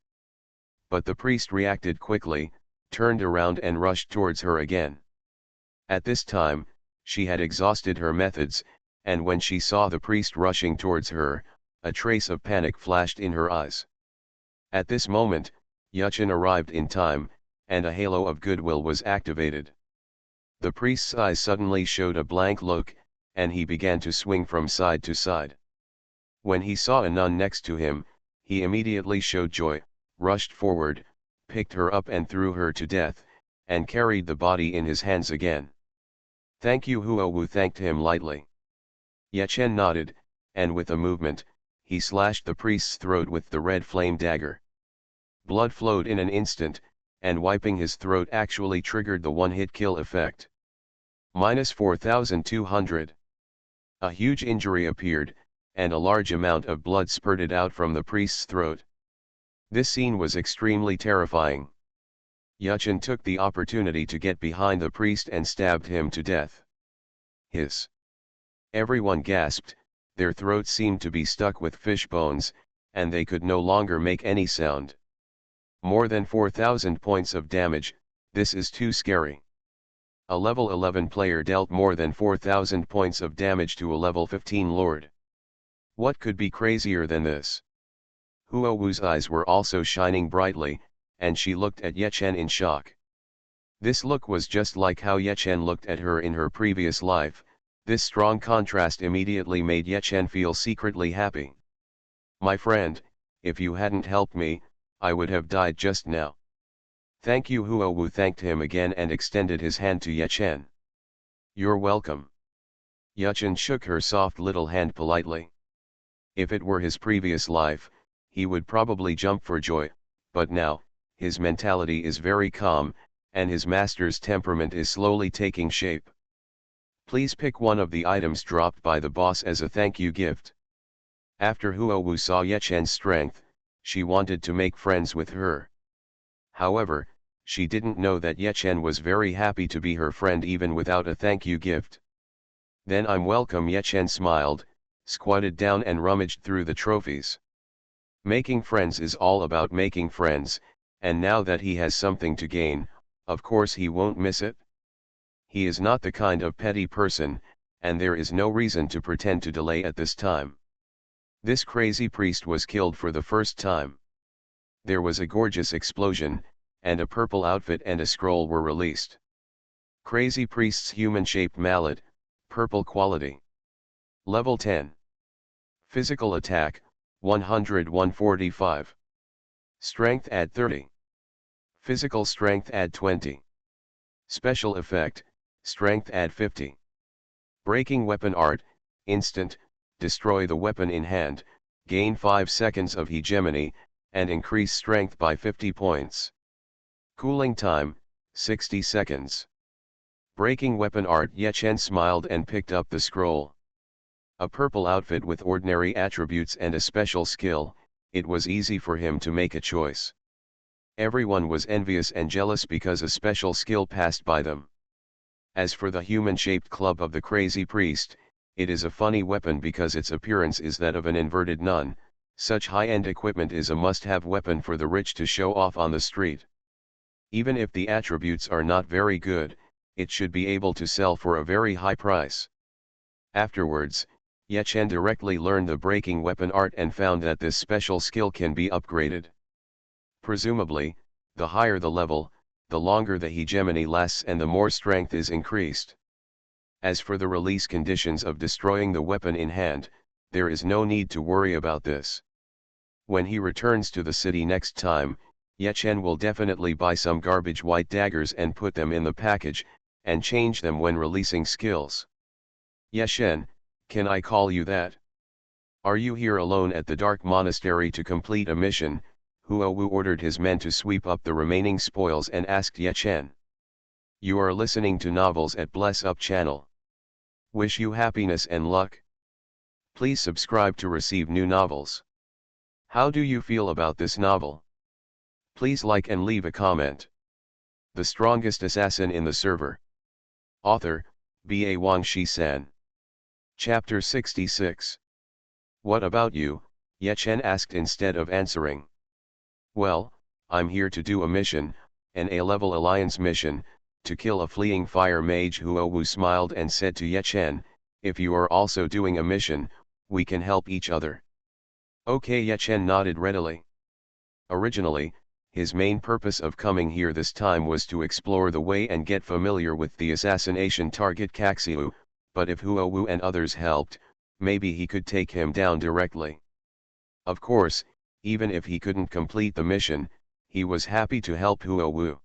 But the priest reacted quickly, turned around and rushed towards her again. At this time, she had exhausted her methods, and when she saw the priest rushing towards her, a trace of panic flashed in her eyes. At this moment, Ye Chen arrived in time, and a halo of goodwill was activated. The priest's eyes suddenly showed a blank look, and he began to swing from side to side. When he saw a nun next to him, he immediately showed joy, rushed forward, picked her up and threw her to death, and carried the body in his hands again. Thank you. Huo Wu thanked him lightly. Ye Chen nodded, and with a movement, he slashed the priest's throat with the red flame dagger. Blood flowed in an instant, and wiping his throat actually triggered the one-hit kill effect. -4200. A huge injury appeared, and a large amount of blood spurted out from the priest's throat. This scene was extremely terrifying. Ye Chen took the opportunity to get behind the priest and stabbed him to death. Hiss! Everyone gasped, their throats seemed to be stuck with fish bones, and they could no longer make any sound. More than 4,000 points of damage, this is too scary. A level 11 player dealt more than 4,000 points of damage to a level 15 lord. What could be crazier than this? Huo Wu's eyes were also shining brightly, and she looked at Ye Chen in shock. This look was just like how Ye Chen looked at her in her previous life. This strong contrast immediately made Ye Chen feel secretly happy. My friend, if you hadn't helped me, I would have died just now. Thank you. Huo Wu thanked him again and extended his hand to Ye Chen. You're welcome. Ye Chen shook her soft little hand politely. If it were his previous life, he would probably jump for joy, but now, his mentality is very calm, and his master's temperament is slowly taking shape. Please pick one of the items dropped by the boss as a thank you gift. After Huo Wu saw Ye Chen's strength, she wanted to make friends with her. However, she didn't know that Ye Chen was very happy to be her friend even without a thank you gift. Then I'm welcome. Ye Chen smiled, squatted down and rummaged through the trophies. Making friends is all about making friends, and now that he has something to gain, of course he won't miss it. He is not the kind of petty person, and there is no reason to pretend to delay at this time. This crazy priest was killed for the first time. There was a gorgeous explosion, and a purple outfit and a scroll were released. Crazy priest's human-shaped mallet, purple quality. Level 10. Physical attack, 100-145. Strength add 30. Physical strength add 20. Special effect, strength add 50. Breaking weapon art, instant, destroy the weapon in hand, gain 5 seconds of hegemony, and increase strength by 50 points. Cooling time, 60 seconds. Breaking weapon art. Ye Chen smiled and picked up the scroll. A purple outfit with ordinary attributes and a special skill, it was easy for him to make a choice. Everyone was envious and jealous because a special skill passed by them. As for the human-shaped club of the crazy priest, it is a funny weapon because its appearance is that of an inverted nun. Such high-end equipment is a must-have weapon for the rich to show off on the street. Even if the attributes are not very good, it should be able to sell for a very high price. Afterwards, Ye Chen directly learned the breaking weapon art and found that this special skill can be upgraded. Presumably, the higher the level, the longer the hegemony lasts and the more strength is increased. As for the release conditions of destroying the weapon in hand, there is no need to worry about this. When he returns to the city next time, Yechen will definitely buy some garbage white daggers and put them in the package, and change them when releasing skills. Yechen, can I call you that? Are you here alone at the Dark Monastery to complete a mission? Huowu ordered his men to sweep up the remaining spoils and asked Yechen. You are listening to Novels at Bless Up channel. Wish you happiness and luck. Please subscribe to receive new novels. How do you feel about this novel? Please like and leave a comment. The strongest assassin in the server. Author, Ba Wang Shi-san. Chapter 66. What about you? Yechen asked instead of answering. Well, I'm here to do a mission, an A-level alliance mission, to kill a fleeing fire mage. Huowu smiled and said to Yechen, if you are also doing a mission, we can help each other. Okay, Yechen nodded readily. Originally, his main purpose of coming here this time was to explore the way and get familiar with the assassination target Caxiu, but if Huowu and others helped, maybe he could take him down directly. Of course, even if he couldn't complete the mission, he was happy to help Huowu.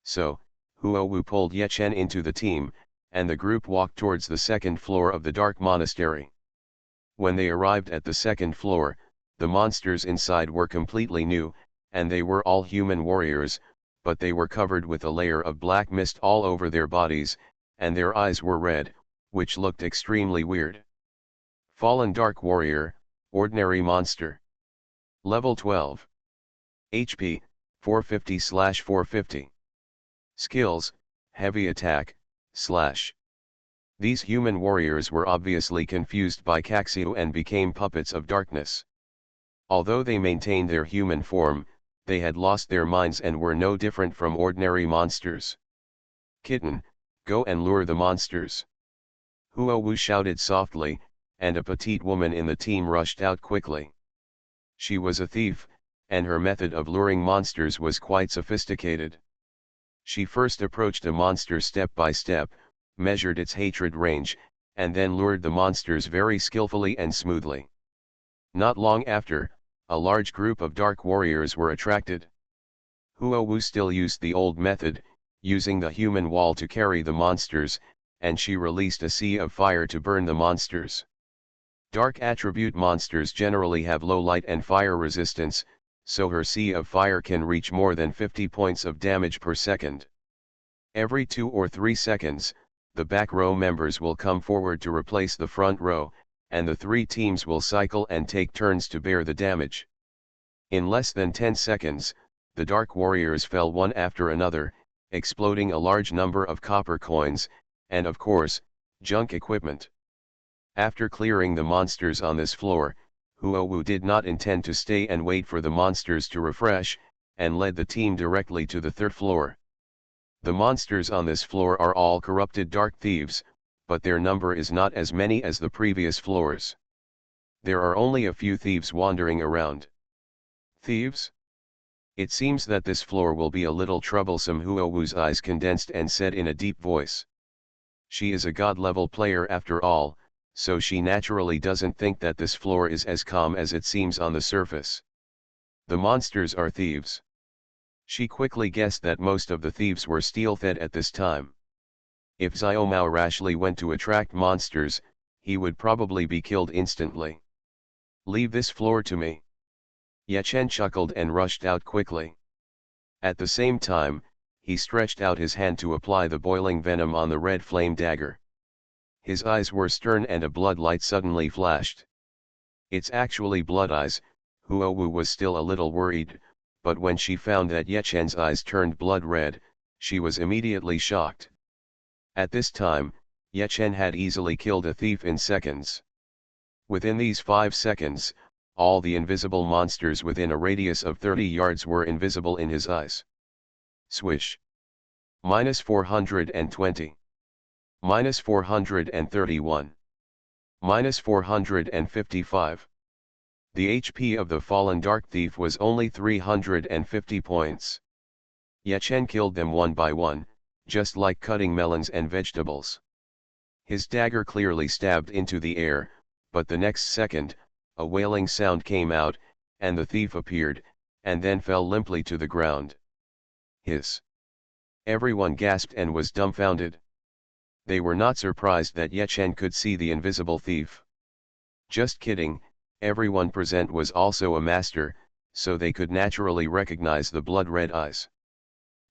So, Huowu pulled Yechen into the team, and the group walked towards the second floor of the Dark Monastery. When they arrived at the second floor, the monsters inside were completely new, and they were all human warriors, but they were covered with a layer of black mist all over their bodies, and their eyes were red, which looked extremely weird. Fallen Dark Warrior, Ordinary Monster. Level 12. HP, 450/450. Skills, Heavy Attack, /. These human warriors were obviously confused by Caxiu and became puppets of darkness. Although they maintained their human form, they had lost their minds and were no different from ordinary monsters. Kitten, go and lure the monsters. Huowu shouted softly, and a petite woman in the team rushed out quickly. She was a thief, and her method of luring monsters was quite sophisticated. She first approached a monster step by step, measured its hatred range, and then lured the monsters very skillfully and smoothly. Not long after, a large group of dark warriors were attracted. Huowu still used the old method, using the human wall to carry the monsters, and she released a sea of fire to burn the monsters. Dark attribute monsters generally have low light and fire resistance, so her sea of fire can reach more than 50 points of damage per second. Every 2 or 3 seconds, the back row members will come forward to replace the front row, and the 3 teams will cycle and take turns to bear the damage. In less than 10 seconds, the Dark Warriors fell one after another, exploding a large number of copper coins, and of course, junk equipment. After clearing the monsters on this floor, Huowu did not intend to stay and wait for the monsters to refresh, and led the team directly to the third floor. The monsters on this floor are all corrupted dark thieves, but their number is not as many as the previous floors. There are only a few thieves wandering around. Thieves? It seems that this floor will be a little troublesome. Huowu's eyes condensed and said in a deep voice. She is a god-level player after all, so she naturally doesn't think that this floor is as calm as it seems on the surface. The monsters are thieves. She quickly guessed that most of the thieves were steel-fed at this time. If Xiaomao rashly went to attract monsters, he would probably be killed instantly. Leave this floor to me. Yechen chuckled and rushed out quickly. At the same time, he stretched out his hand to apply the boiling venom on the red flame dagger. His eyes were stern and a blood light suddenly flashed. It's actually blood eyes. Huowu was still a little worried, but when she found that Yechen's eyes turned blood red, she was immediately shocked. At this time, Yechen had easily killed a thief in seconds. Within these 5 seconds, all the invisible monsters within a radius of 30 yards were invisible in his eyes. Swish. -420. -431. -455. The HP of the fallen dark thief was only 350 points. Yechen killed them one by one, just like cutting melons and vegetables. His dagger clearly stabbed into the air, but the next second, a wailing sound came out, and the thief appeared, and then fell limply to the ground. Hiss! Everyone gasped and was dumbfounded. They were not surprised that Ye Chen could see the invisible thief. Just kidding, everyone present was also a master, so they could naturally recognize the blood-red eyes.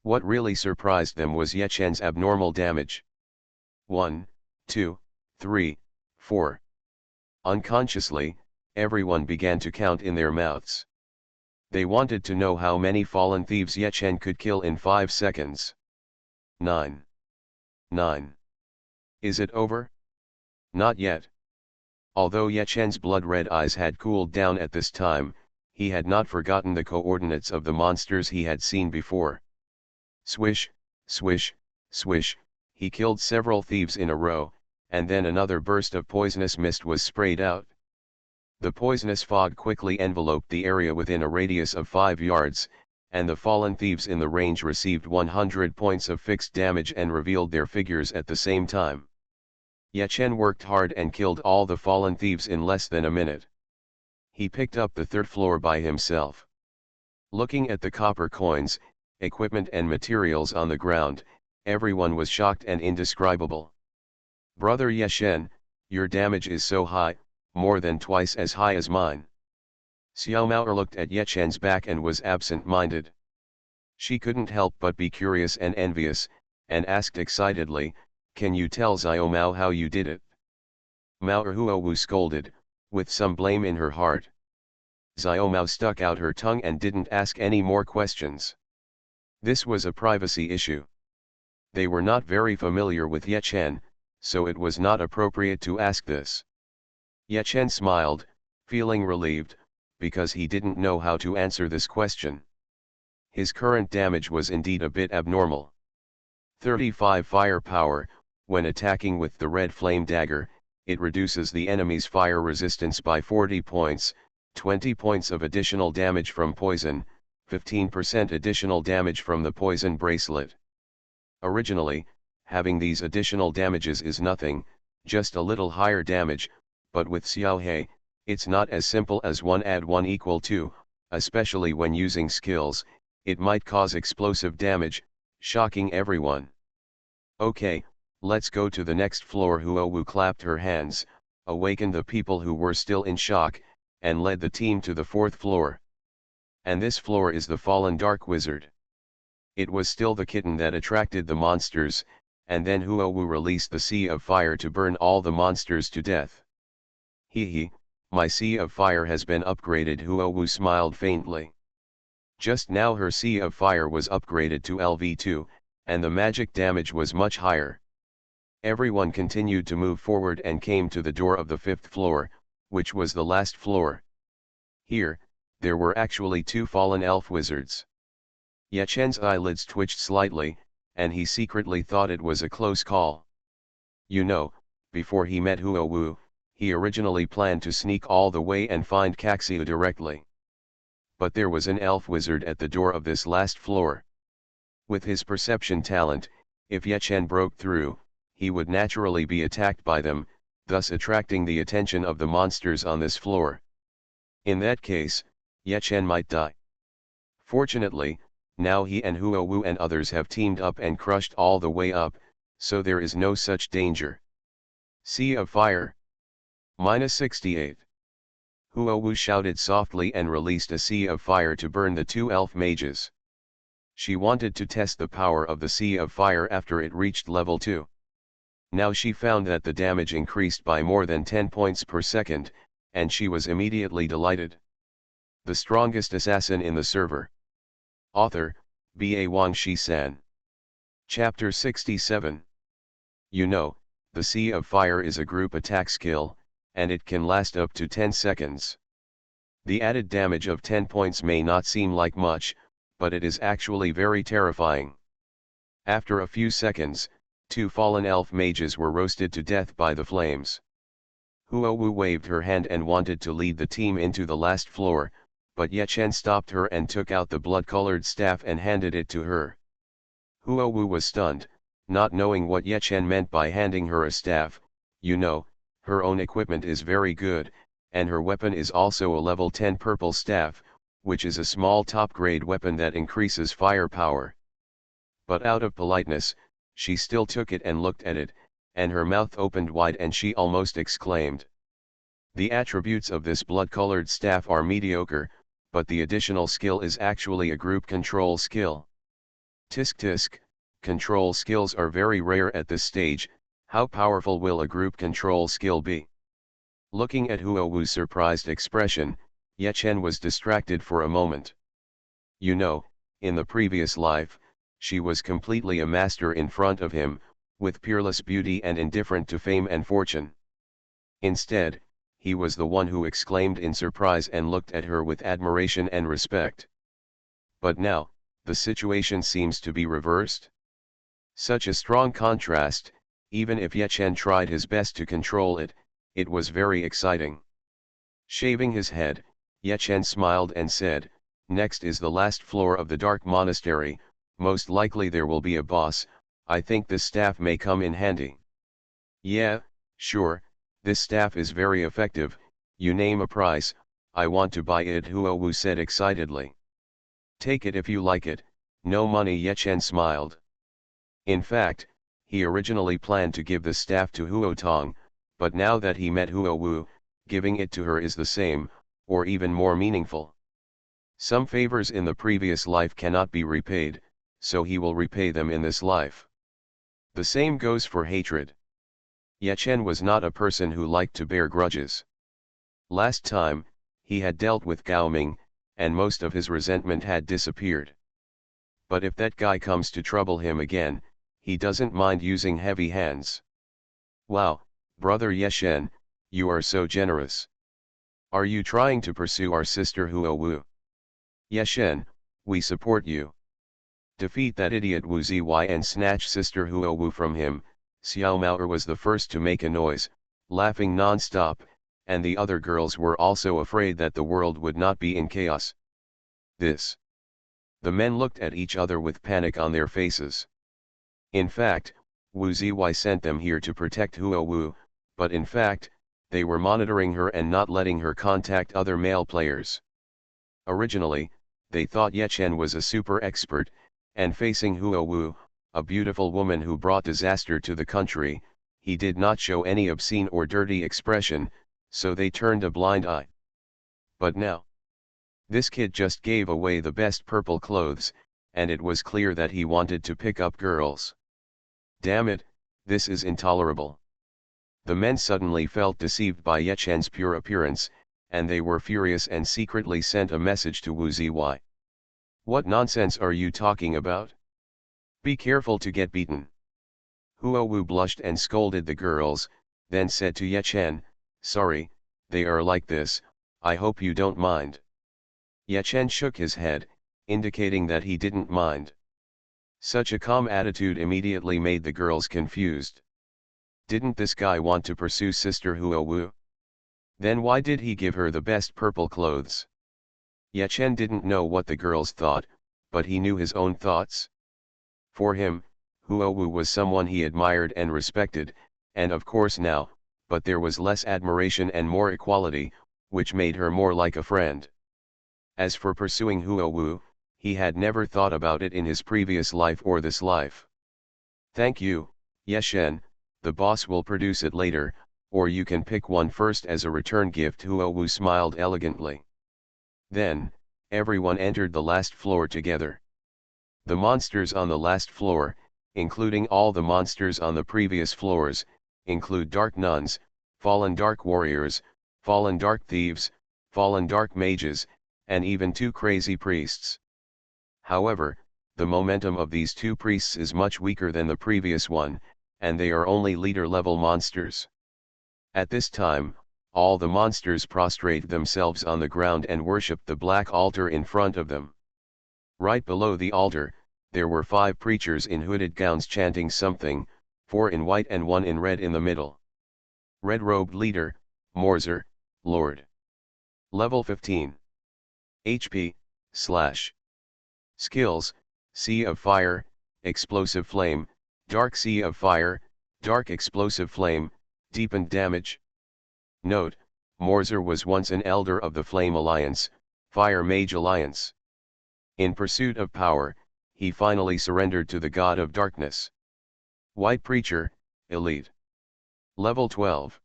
What really surprised them was Ye Chen's abnormal damage. 1, 2, 3, 4. Unconsciously, everyone began to count in their mouths. They wanted to know how many fallen thieves Ye Chen could kill in 5 seconds. 9. 9. Is it over? Not yet. Although Ye Chen's blood-red eyes had cooled down at this time, he had not forgotten the coordinates of the monsters he had seen before. Swish, swish, swish, he killed several thieves in a row, and then another burst of poisonous mist was sprayed out. The poisonous fog quickly enveloped the area within a radius of 5 yards, and the fallen thieves in the range received 100 points of fixed damage and revealed their figures at the same time. Ye Chen worked hard and killed all the fallen thieves in less than a minute. He picked up the 3rd floor by himself. Looking at the copper coins, equipment and materials on the ground, everyone was shocked and indescribable. Brother Ye Chen, your damage is so high, more than twice as high as mine. Xiao Mao looked at Ye Chen's back and was absent-minded. She couldn't help but be curious and envious, and asked excitedly, "Can you tell Xiao Mao how you did it?" Mao Huowu scolded, with some blame in her heart. Xiao Mao stuck out her tongue and didn't ask any more questions. This was a privacy issue. They were not very familiar with Ye Chen, so it was not appropriate to ask this. Ye Chen smiled, feeling relieved, because he didn't know how to answer this question. His current damage was indeed a bit abnormal. 35 firepower. When attacking with the red flame dagger, it reduces the enemy's fire resistance by 40 points, 20 points of additional damage from poison, 15% additional damage from the poison bracelet. Originally, having these additional damages is nothing, just a little higher damage, but with Xiao He, it's not as simple as 1 add 1 equal 2, especially when using skills, it might cause explosive damage, shocking everyone. Okay, let's go to the next floor. Huowu clapped her hands, awakened the people who were still in shock, and led the team to the 4th floor. And this floor is the fallen dark wizard. It was still the kitten that attracted the monsters, and then Huowu released the sea of fire to burn all the monsters to death. Hee, my sea of fire has been upgraded. Huowu smiled faintly. Just now her sea of fire was upgraded to LV2, and the magic damage was much higher. Everyone continued to move forward and came to the door of the 5th floor, which was the last floor. Here, there were actually 2 fallen elf wizards. Ye Chen's eyelids twitched slightly, and he secretly thought it was a close call. You know, before he met Huowu, he originally planned to sneak all the way and find Caxiu directly. But there was an elf wizard at the door of this last floor. With his perception talent, if Ye Chen broke through, he would naturally be attacked by them, thus attracting the attention of the monsters on this floor. In that case, Ye Chen might die. Fortunately, now he and Huowu and others have teamed up and crushed all the way up, so there is no such danger. Sea of Fire. -68. Huowu shouted softly and released a sea of fire to burn the 2 elf mages. She wanted to test the power of the sea of fire after it reached level 2. Now she found that the damage increased by more than 10 points per second, and she was immediately delighted. The strongest assassin in the server. Author, B.A. Wang Shi-san. Chapter 67. You know, the Sea of Fire is a group attack skill, and it can last up to 10 seconds. The added damage of 10 points may not seem like much, but it is actually very terrifying. After a few seconds, 2 fallen elf mages were roasted to death by the flames. Huowu waved her hand and wanted to lead the team into the last floor, but Ye Chen stopped her and took out the blood-colored staff and handed it to her. Huowu was stunned, not knowing what Ye Chen meant by handing her a staff. You know, her own equipment is very good, and her weapon is also a level 10 purple staff, which is a small top-grade weapon that increases firepower. But out of politeness, she still took it and looked at it, and her mouth opened wide and she almost exclaimed. The attributes of this blood-colored staff are mediocre, but the additional skill is actually a group control skill. Tisk tisk, control skills are very rare at this stage. How powerful will a group control skill be? Looking at Huo Wu's surprised expression, Ye Chen was distracted for a moment. You know, in the previous life, she was completely a master in front of him, with peerless beauty and indifferent to fame and fortune. Instead, he was the one who exclaimed in surprise and looked at her with admiration and respect. But now, the situation seems to be reversed. Such a strong contrast, even if Ye Chen tried his best to control it, it was very exciting. Shaving his head, Ye Chen smiled and said, "Next is the last floor of the Dark Monastery, most likely there will be a boss. I think this staff may come in handy." "Yeah, sure, this staff is very effective. You name a price, I want to buy it," Huo Wu said excitedly. "Take it if you like it, no money," Ye Chen smiled. In fact, he originally planned to give the staff to Huo Tong, but now that he met Huo Wu, giving it to her is the same, or even more meaningful. Some favors in the previous life cannot be repaid, so he will repay them in this life. The same goes for hatred. Ye Chen was not a person who liked to bear grudges. Last time, he had dealt with Gao Ming, and most of his resentment had disappeared. But if that guy comes to trouble him again, he doesn't mind using heavy hands. "Wow, brother Ye Chen, you are so generous. Are you trying to pursue our sister Huo Wu?" "Ye Chen, we support you. Defeat that idiot Wu Ziyi and snatch sister Huo Wu from him." Xiao Mao'er was the first to make a noise, laughing non-stop, and the other girls were also afraid that the world would not be in chaos. This. The men looked at each other with panic on their faces. In fact, Wu Ziyi sent them here to protect Huo Wu, but in fact, they were monitoring her and not letting her contact other male players. Originally, they thought Ye Chen was a super expert, and facing Huo Wu, a beautiful woman who brought disaster to the country, he did not show any obscene or dirty expression, so they turned a blind eye. But now, this kid just gave away the best purple clothes, and it was clear that he wanted to pick up girls. Damn it, this is intolerable. The men suddenly felt deceived by Ye Chen's pure appearance, and they were furious and secretly sent a message to Wu Ziyi. "What nonsense are you talking about? Be careful to get beaten." Huo Wu blushed and scolded the girls, then said to Ye Chen, "Sorry, they are like this, I hope you don't mind." Ye Chen shook his head, indicating that he didn't mind. Such a calm attitude immediately made the girls confused. Didn't this guy want to pursue sister Huo Wu? Then why did he give her the best purple clothes? Ye Chen didn't know what the girls thought, but he knew his own thoughts. For him, Huo Wu was someone he admired and respected, and of course now, but there was less admiration and more equality, which made her more like a friend. As for pursuing Huo Wu, he had never thought about it in his previous life or this life. "Thank you, Ye Chen, the boss will produce it later, or you can pick one first as a return gift." Huo Wu smiled elegantly. Then, everyone entered the last floor together. The monsters on the last floor, including all the monsters on the previous floors, include dark nuns, fallen dark warriors, fallen dark thieves, fallen dark mages, and even 2 crazy priests. However, the momentum of these 2 priests is much weaker than the previous one, and they are only leader-level monsters. At this time, all the monsters prostrate themselves on the ground and worship the black altar in front of them. Right below the altar, there were 5 preachers in hooded gowns chanting something, 4 in white and 1 in red in the middle. Red-robed leader, Morzer, Lord. Level 15. HP, / Skills, Sea of Fire, Explosive Flame, Dark Sea of Fire, Dark Explosive Flame, Deepened Damage. Note, Morzer was once an elder of the Flame Alliance, Fire Mage Alliance. In pursuit of power, he finally surrendered to the God of Darkness. White Preacher, Elite. Level 12.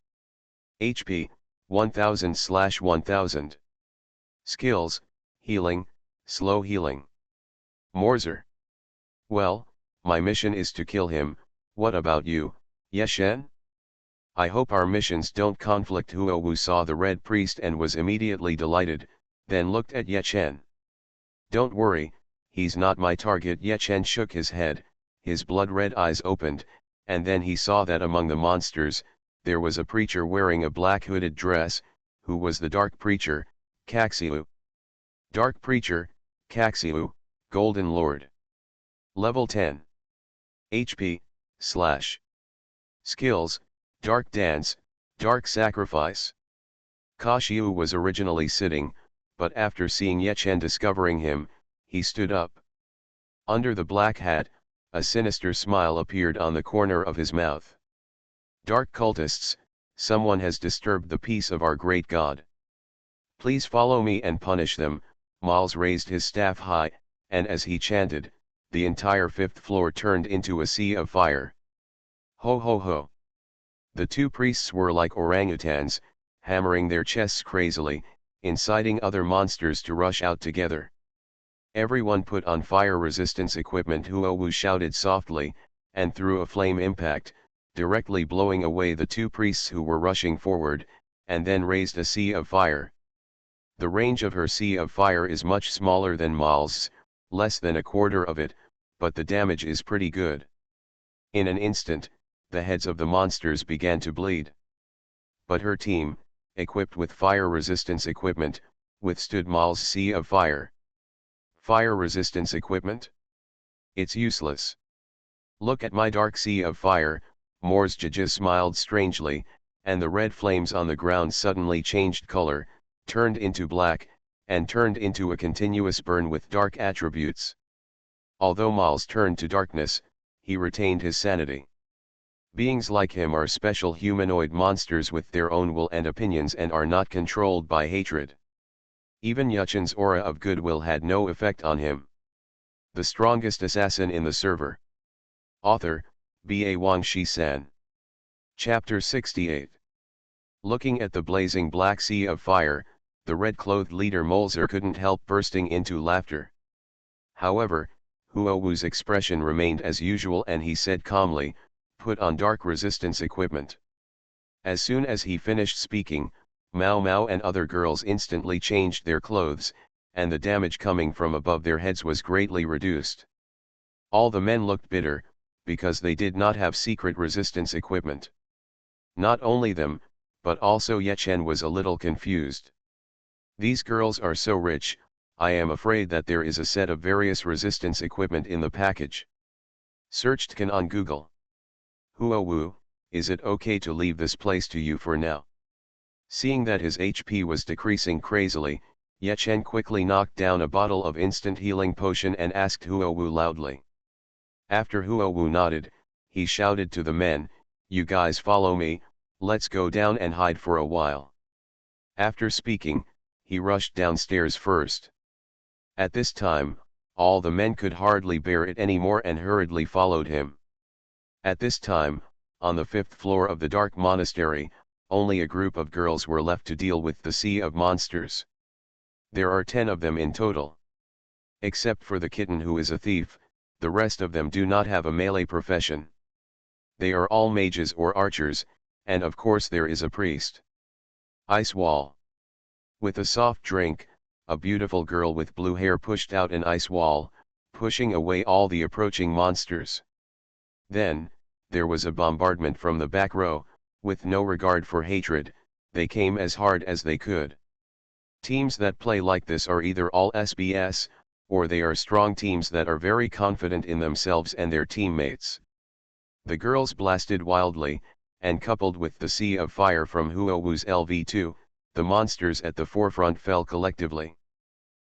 HP, 1000/1000. Skills, Healing, Slow Healing. Morzer. Well, my mission is to kill him. What about you, Yeshen? I hope our missions don't conflict. Huowu saw the Red Priest and was immediately delighted, then looked at Yeshen. Don't worry, he's not my target. Yeshen shook his head, his blood-red eyes opened, and then he saw that among the monsters, there was a preacher wearing a black hooded dress, who was the Dark Preacher, Caxiu. Dark Preacher, Caxiu, Golden Lord. Level 10. HP, / Skills, Dark Dance, Dark Sacrifice. Caxiu was originally sitting, but after seeing Yeshen discovering him, he stood up. Under the black hat, a sinister smile appeared on the corner of his mouth. Dark cultists, someone has disturbed the peace of our great God. Please follow me and punish them. Miles raised his staff high, and as he chanted, the entire 5th floor turned into a sea of fire. Ho ho ho. The two priests were like orangutans, hammering their chests crazily, inciting other monsters to rush out together. Everyone put on fire resistance equipment, Huowu shouted softly, and threw a flame impact, directly blowing away the two priests who were rushing forward, and then raised a sea of fire. The range of her sea of fire is much smaller than Mal's, less than a quarter of it, but the damage is pretty good. In an instant, the heads of the monsters began to bleed. But her team, equipped with fire resistance equipment, withstood Mal's sea of fire. Fire resistance equipment? It's useless. Look at my dark sea of fire. Morzjaja smiled strangely, and the red flames on the ground suddenly changed color, turned into black, and turned into a continuous burn with dark attributes. Although Miles turned to darkness, he retained his sanity. Beings like him are special humanoid monsters with their own will and opinions and are not controlled by hatred. Even Yeshen's aura of goodwill had no effect on him. The strongest assassin in the server. Author, B.A. Wang Shi-san. Chapter 68. Looking at the blazing black sea of fire, the red-clothed leader Molzer couldn't help bursting into laughter. However, Huowu's expression remained as usual and he said calmly, "Put on dark resistance equipment." As soon as he finished speaking, Mao Mao and other girls instantly changed their clothes, and the damage coming from above their heads was greatly reduced. All the men looked bitter, because they did not have secret resistance equipment. Not only them, but also Yeshen was a little confused. These girls are so rich, I am afraid that there is a set of various resistance equipment in the package. Searched Can on Google. Huowu, is it okay to leave this place to you for now? Seeing that his HP was decreasing crazily, Yeshen quickly knocked down a bottle of instant healing potion and asked Huowu loudly. After Huowu nodded, he shouted to the men, "You guys follow me, let's go down and hide for a while." After speaking, he rushed downstairs first. At this time, all the men could hardly bear it anymore and hurriedly followed him. At this time, on the 5th floor of the Dark Monastery, only a group of girls were left to deal with the sea of monsters. There are 10 of them in total. Except for the kitten who is a thief, the rest of them do not have a melee profession. They are all mages or archers, and of course there is a priest. Ice wall. With a soft drink, a beautiful girl with blue hair pushed out an ice wall, pushing away all the approaching monsters. Then, there was a bombardment from the back row, with no regard for hatred, they came as hard as they could. Teams that play like this are either all SBS, or they are strong teams that are very confident in themselves and their teammates. The girls blasted wildly, and coupled with the sea of fire from Huowu's LV2, the monsters at the forefront fell collectively.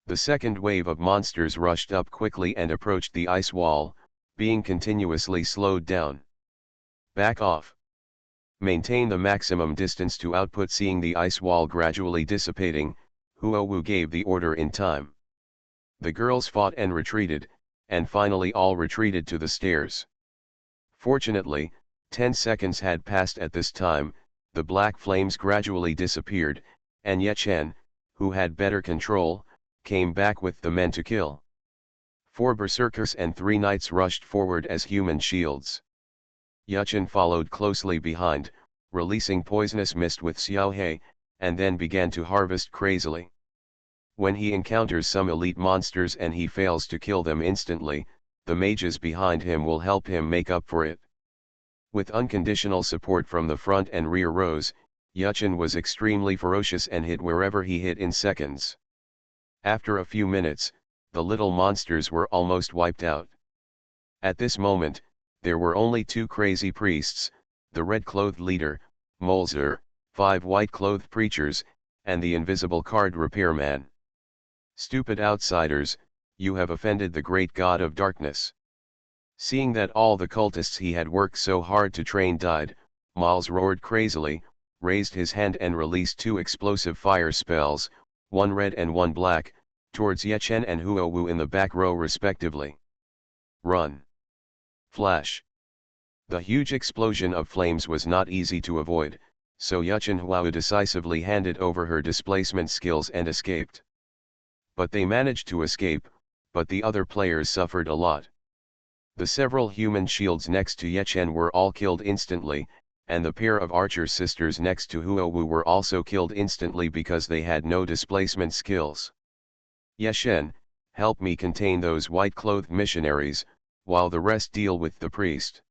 The second wave of monsters rushed up quickly and approached the ice wall, being continuously slowed down. Back off. Maintain the maximum distance to output. Seeing the ice wall gradually dissipating, Huowu gave the order in time. The girls fought and retreated, and finally all retreated to the stairs. Fortunately, 10 seconds had passed at this time, the black flames gradually disappeared, and Yechen, who had better control, came back with the men to kill. 4 berserkers and 3 knights rushed forward as human shields. Yechen followed closely behind, releasing poisonous mist with Xiaohe, and then began to harvest crazily. When he encounters some elite monsters and he fails to kill them instantly, the mages behind him will help him make up for it. With unconditional support from the front and rear rows, Yechen was extremely ferocious and hit wherever he hit in seconds. After a few minutes, the little monsters were almost wiped out. At this moment, there were only 2 crazy priests, the red-clothed leader, Molzer, 5 white-clothed preachers, and the invisible card repairman. Stupid outsiders, you have offended the great god of darkness. Seeing that all the cultists he had worked so hard to train died, Miles roared crazily, raised his hand and released 2 explosive fire spells, one red and one black, towards Yechen and Huowu in the back row respectively. Run! Flash! The huge explosion of flames was not easy to avoid, so Yechen Huowu decisively handed over her displacement skills and escaped. But they managed to escape, but the other players suffered a lot. The several human shields next to Yechen were all killed instantly, and the pair of archer sisters next to Huowu were also killed instantly because they had no displacement skills. Yechen, help me contain those white-clothed missionaries, while the rest deal with the priest.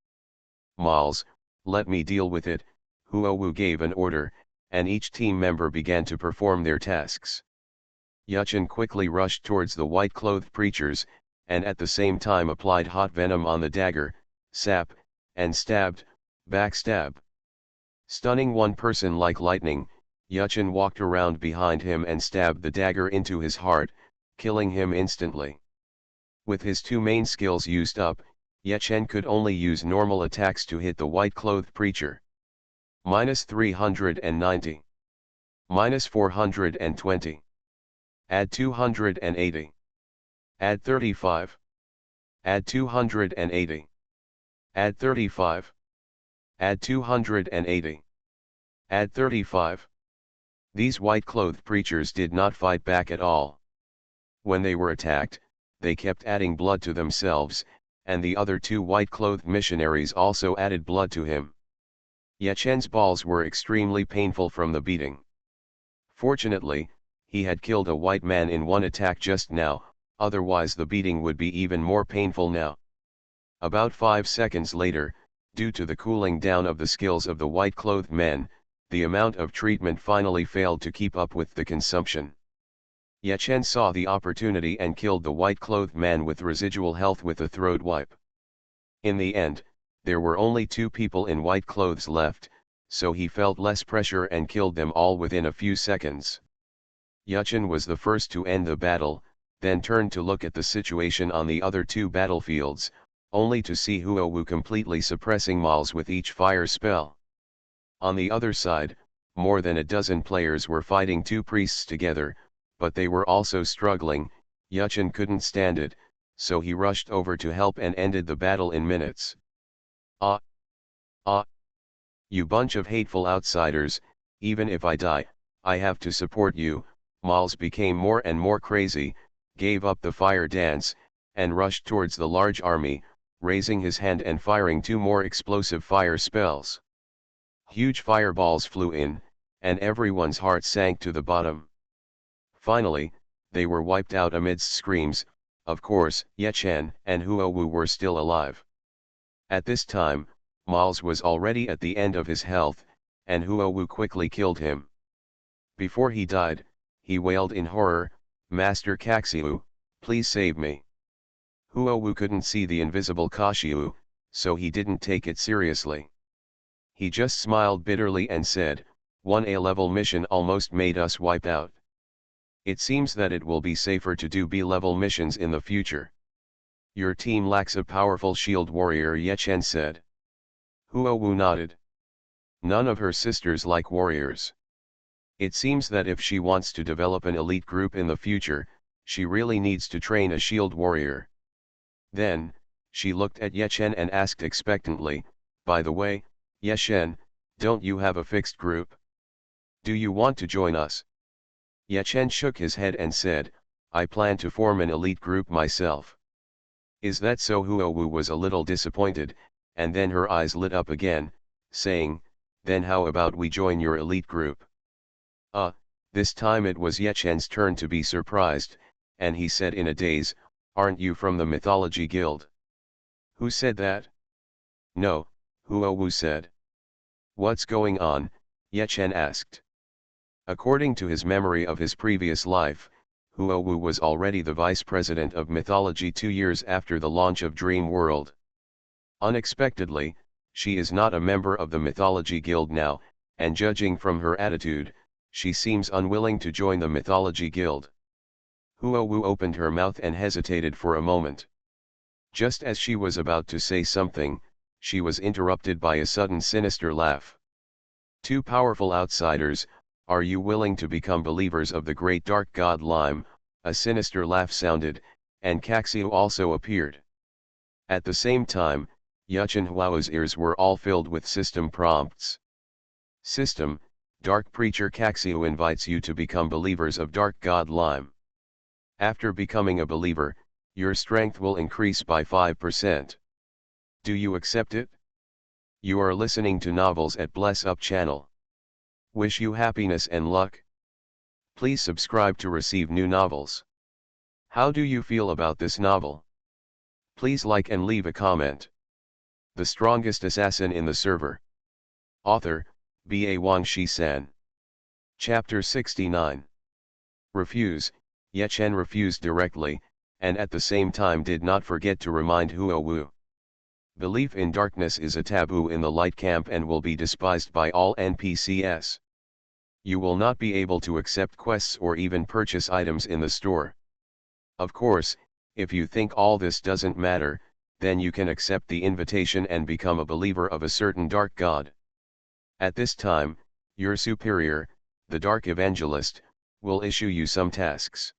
Miles, let me deal with it, Huowu gave an order, and each team member began to perform their tasks. Yechen quickly rushed towards the white-clothed preachers, and at the same time applied hot venom on the dagger, sap, and stabbed, backstab. Stunning one person like lightning, Yechen walked around behind him and stabbed the dagger into his heart, killing him instantly. With his 2 main skills used up, Yechen could only use normal attacks to hit the white-clothed preacher. -390. -420. Add 280. Add 35. Add 280. Add 35. Add 280. Add 35. These white-clothed preachers did not fight back at all. When they were attacked, they kept adding blood to themselves, and the other 2 white-clothed missionaries also added blood to him. Yechen's balls were extremely painful from the beating. Fortunately, he had killed a white man in one attack just now, otherwise the beating would be even more painful now. About 5 seconds later, due to the cooling down of the skills of the white-clothed men, the amount of treatment finally failed to keep up with the consumption. Yechen saw the opportunity and killed the white-clothed man with residual health with a throat wipe. In the end, there were only 2 people in white clothes left, so he felt less pressure and killed them all within a few seconds. Yechen was the first to end the battle, then turned to look at the situation on the other 2 battlefields, only to see Huowu completely suppressing Miles with each fire spell. On the other side, more than a dozen players were fighting 2 priests together, but they were also struggling. Yechen couldn't stand it, so he rushed over to help and ended the battle in minutes. Ah! Ah! You bunch of hateful outsiders, even if I die, I have to support you. Miles became more and more crazy, gave up the fire dance, and rushed towards the large army, raising his hand and firing 2 more explosive fire spells. Huge fireballs flew in, and everyone's heart sank to the bottom. Finally, they were wiped out amidst screams. Of course, Yechen and Huowu were still alive. At this time, Miles was already at the end of his health, and Huowu quickly killed him. Before he died, he wailed in horror, "Master Kaxiu, please save me." Huowu couldn't see the invisible Kaxiu, so he didn't take it seriously. He just smiled bitterly and said, "One A-level mission almost made us wipe out. It seems that it will be safer to do B-level missions in the future." "Your team lacks a powerful shield warrior," Yechen said. Huowu nodded. "None of her sisters like warriors. It seems that if she wants to develop an elite group in the future, she really needs to train a shield warrior. Then, she looked at Yechen and asked expectantly, "By the way, Yechen, don't you have a fixed group? Do you want to join us?" Yechen shook his head and said, "I plan to form an elite group myself." "Is that so?" Huowu was a little disappointed, and then her eyes lit up again, saying, "Then how about we join your elite group?" This time it was Yechen's turn to be surprised, and he said in a daze, "Aren't you from the Mythology Guild?" "Who said that?" "No," Huowu said. "What's going on?" Yechen asked. According to his memory of his previous life, Huowu was already the vice president of mythology 2 years after the launch of Dream World. Unexpectedly, she is not a member of the Mythology Guild now, and judging from her attitude, she seems unwilling to join the Mythology Guild. Huowu opened her mouth and hesitated for a moment. Just as she was about to say something, she was interrupted by a sudden sinister laugh. "Two powerful outsiders, are you willing to become believers of the great dark god Lime?" A sinister laugh sounded, and Caxiu also appeared. At the same time, Yechen Huao's ears were all filled with system prompts. System: Dark Preacher Caxiu invites you to become believers of Dark God Lime. After becoming a believer, your strength will increase by 5%. Do you accept it? You are listening to Novels at Bless Up channel. Wish you happiness and luck. Please subscribe to receive new novels. How do you feel about this novel? Please like and leave a comment. The Strongest Assassin in the Server. Author, Ba Wang Shi-san. Chapter 69. Refuse. Yechen refused directly, and at the same time did not forget to remind Huowu. Belief in darkness is a taboo in the light camp and will be despised by all NPCs. You will not be able to accept quests or even purchase items in the store. Of course, if you think all this doesn't matter, then you can accept the invitation and become a believer of a certain dark god. At this time, your superior, the Dark Evangelist, will issue you some tasks.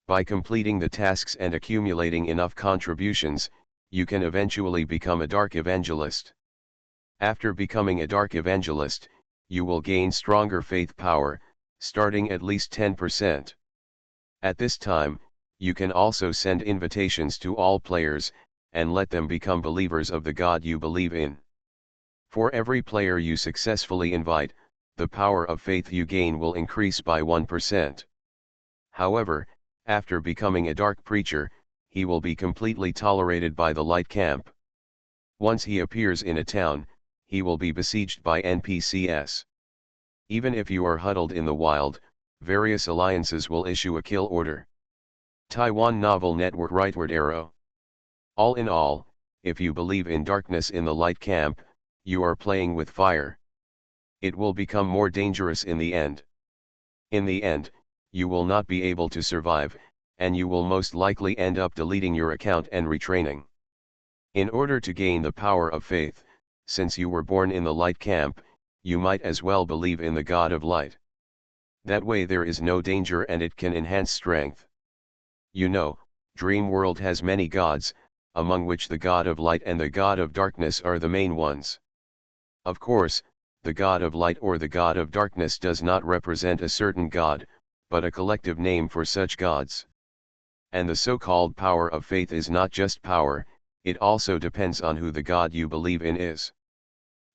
By completing the tasks and accumulating enough contributions, you can eventually become a Dark Evangelist. After becoming a Dark Evangelist, you will gain stronger faith power, starting at least 10%. At this time, you can also send invitations to all players, and let them become believers of the God you believe in. For every player you successfully invite, the power of faith you gain will increase by 1%. However, after becoming a Dark Preacher, he will be completely tolerated by the light camp. Once he appears in a town, he will be besieged by NPCs. Even if you are huddled in the wild, various alliances will issue a kill order. Taiwan Novel Network Rightward Arrow. All in all, if you believe in darkness in the light camp, you are playing with fire. It will become more dangerous in the end. In the end, you will not be able to survive, and you will most likely end up deleting your account and retraining. In order to gain the power of faith, since you were born in the light camp, you might as well believe in the God of Light. That way there is no danger and it can enhance strength. You know, Dream World has many gods, among which the God of Light and the God of Darkness are the main ones. Of course, the God of Light or the God of Darkness does not represent a certain god, but a collective name for such gods. And the so-called power of faith is not just power, it also depends on who the God you believe in is.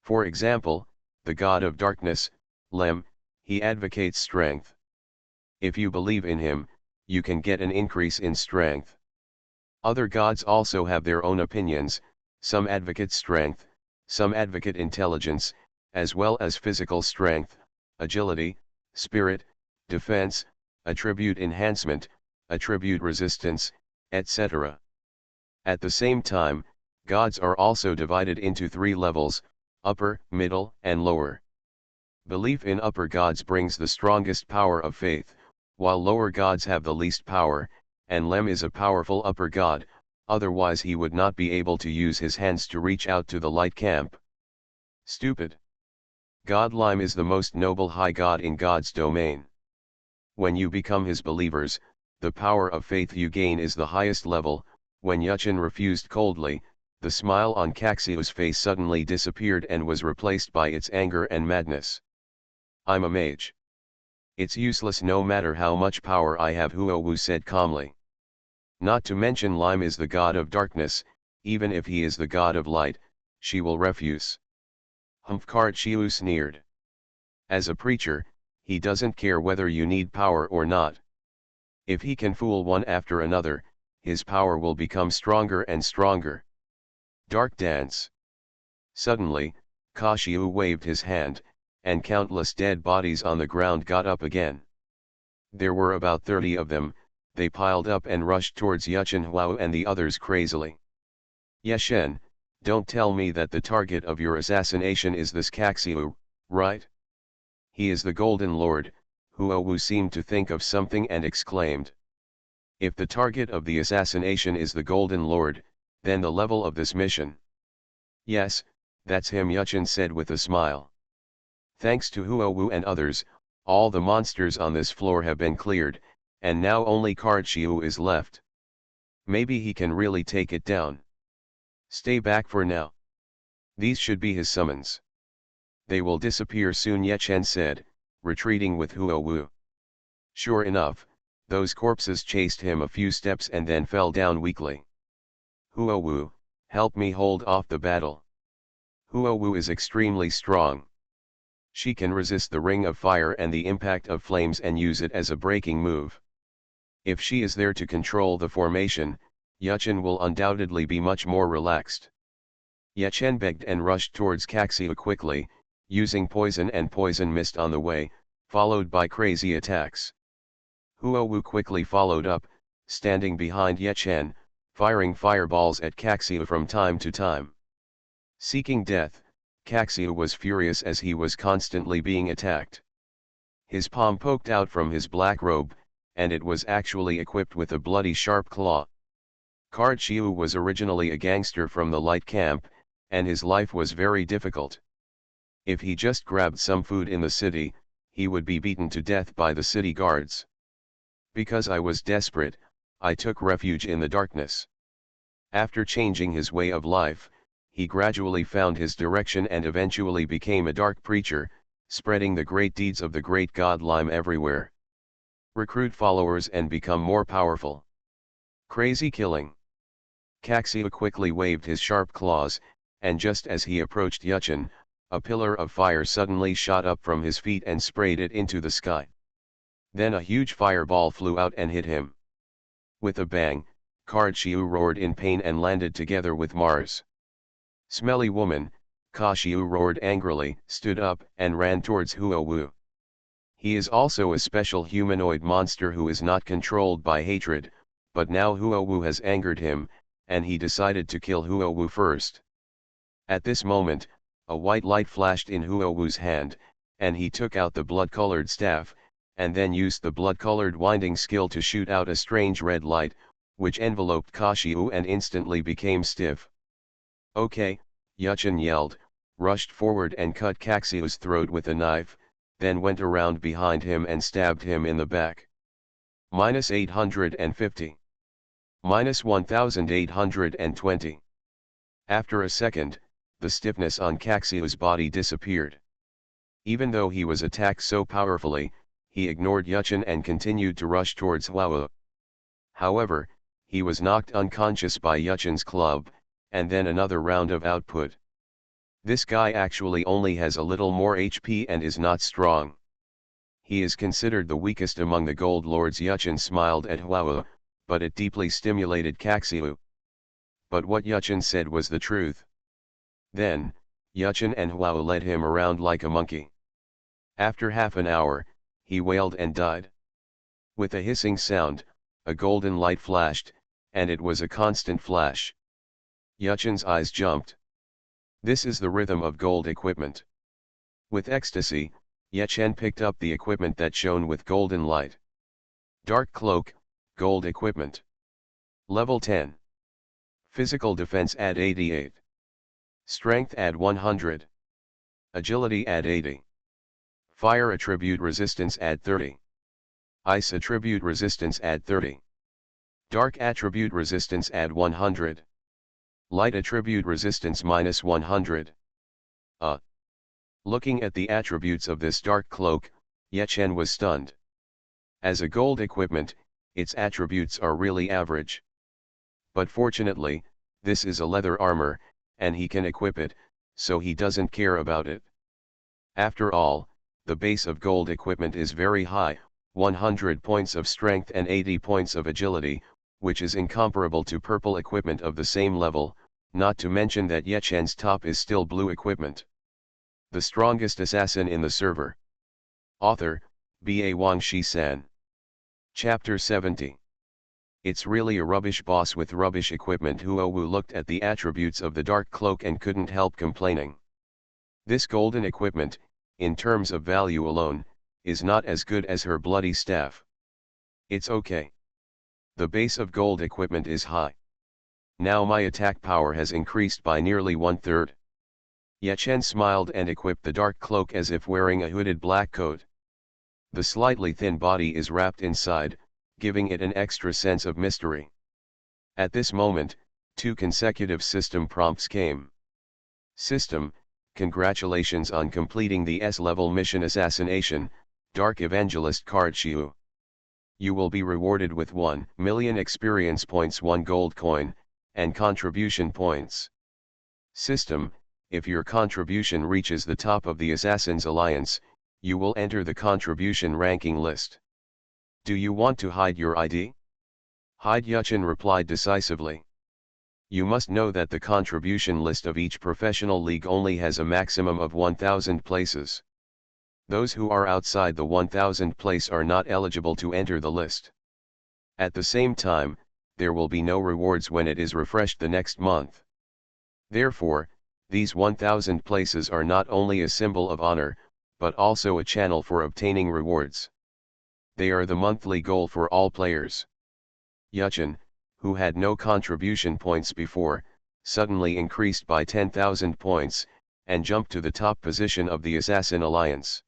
For example, the God of Darkness, Lem, he advocates strength. If you believe in him, you can get an increase in strength. Other gods also have their own opinions, some advocate strength, some advocate intelligence, as well as physical strength, agility, spirit, defense, attribute enhancement, attribute resistance, etc. At the same time, gods are also divided into 3 levels: upper, middle, and lower. Belief in upper gods brings the strongest power of faith, while lower gods have the least power, and Lem is a powerful upper god, otherwise he would not be able to use his hands to reach out to the light camp. Stupid. God Lime is the most noble high god in God's domain. When you become his believers, the power of faith you gain is the highest level. When Yuchen refused coldly, the smile on Caxiu's face suddenly disappeared and was replaced by its anger and madness. I'm a mage. It's useless no matter how much power I have, Huowu said calmly. Not to mention Lime is the god of darkness, even if he is the god of light, she will refuse. Humph, Caxiu sneered. As a preacher, he doesn't care whether you need power or not. If he can fool one after another, his power will become stronger and stronger. Dark dance. Suddenly, Caxiu waved his hand, and countless dead bodies on the ground got up again. There were about 30 of them. They piled up and rushed towards Yuchen Huao and the others crazily. Yeshen, don't tell me that the target of your assassination is this Caxiu, right? He is the Golden Lord. Huowu seemed to think of something and exclaimed. If the target of the assassination is the Golden Lord, then the level of this mission. Yes, that's him, Yuchen said with a smile. Thanks to Huowu and others, all the monsters on this floor have been cleared, and now only Caxiu is left. Maybe he can really take it down. Stay back for now. These should be his summons. They will disappear soon, Yechen said, retreating with Huowu. Sure enough, those corpses chased him a few steps and then fell down weakly. Huowu, help me hold off the battle. Huowu is extremely strong. She can resist the ring of fire and the impact of flames and use it as a breaking move. If she is there to control the formation, Yuchen will undoubtedly be much more relaxed. Yechen begged and rushed towards Caxiu quickly, using poison and poison mist on the way, followed by crazy attacks. Huowu quickly followed up, standing behind Yechen, firing fireballs at Caxiu from time to time. Seeking death, Caxiu was furious as he was constantly being attacked. His palm poked out from his black robe, and it was actually equipped with a bloody sharp claw. Caxiu was originally a gangster from the light camp, and his life was very difficult. If he just grabbed some food in the city, he would be beaten to death by the city guards. Because I was desperate, I took refuge in the darkness. After changing his way of life, he gradually found his direction and eventually became a dark preacher, spreading the great deeds of the great god Lime everywhere. Recruit followers and become more powerful. Crazy killing. Caxiu quickly waved his sharp claws, and just as he approached Yuchen, a pillar of fire suddenly shot up from his feet and sprayed it into the sky. Then a huge fireball flew out and hit him. With a bang, Caxiu roared in pain and landed together with Mars. Smelly woman, Caxiu roared angrily, stood up and ran towards Huowu. He is also a special humanoid monster who is not controlled by hatred, but now Huowu has angered him, and he decided to kill Huowu first. At this moment, a white light flashed in Huowu's hand, and he took out the blood-colored staff, and then used the blood-colored winding skill to shoot out a strange red light, which enveloped Caxiu and instantly became stiff. Okay, Yuchen yelled, rushed forward and cut Caxiu's throat with a knife, then went around behind him and stabbed him in the back. -850. -1820. After a second, the stiffness on Caxiu's body disappeared. Even though he was attacked so powerfully, he ignored Yuchen and continued to rush towards Huowu. However, he was knocked unconscious by Yuchen's club, and then another round of output. This guy actually only has a little more HP and is not strong. He is considered the weakest among the Gold Lords. Yuchen smiled at Huowu, but it deeply stimulated Caxiu. But what Yuchen said was the truth. Then, Yuchen and Huowu led him around like a monkey. After half an hour, he wailed and died. With a hissing sound, a golden light flashed, and it was a constant flash. Yuchen's eyes jumped. This is the rhythm of gold equipment. With ecstasy, Yuchen picked up the equipment that shone with golden light. Dark cloak, gold equipment. Level 10. Physical defense add 88. Strength add 100. Agility add 80. Fire attribute resistance add 30. Ice attribute resistance add 30. Dark attribute resistance add 100. Light attribute resistance minus 100. Looking at the attributes of this dark cloak, Ye Chen was stunned. As a gold equipment, its attributes are really average. But fortunately, this is a leather armor, and he can equip it, so he doesn't care about it. After all, the base of gold equipment is very high, 100 points of strength and 80 points of agility, which is incomparable to purple equipment of the same level, not to mention that Ye Chen's top is still blue equipment. The strongest assassin in the server. Author, B.A. Wang Shi-san. Chapter 70. It's really a rubbish boss with rubbish equipment. Huowu looked at the attributes of the dark cloak and couldn't help complaining. This golden equipment, in terms of value alone, is not as good as her bloody staff. It's okay. The base of gold equipment is high. Now my attack power has increased by nearly 1/3. Ye Chen smiled and equipped the dark cloak as if wearing a hooded black coat. The slightly thin body is wrapped inside, giving it an extra sense of mystery. At this moment, 2 consecutive system prompts came. System, congratulations on completing the S-level mission Assassination, Dark Evangelist Card Shiu. You will be rewarded with 1 million experience points, 1 gold coin, and contribution points. System, if your contribution reaches the top of the Assassin's Alliance, you will enter the contribution ranking list. Do you want to hide your ID? Hide. Ye Chen replied decisively. You must know that the contribution list of each professional league only has a maximum of 1,000 places. Those who are outside the 1,000 place are not eligible to enter the list. At the same time, there will be no rewards when it is refreshed the next month. Therefore, these 1,000 places are not only a symbol of honor, but also a channel for obtaining rewards. They are the monthly goal for all players. Ye Chen, who had no contribution points before, suddenly increased by 10,000 points, and jumped to the top position of the Assassin Alliance.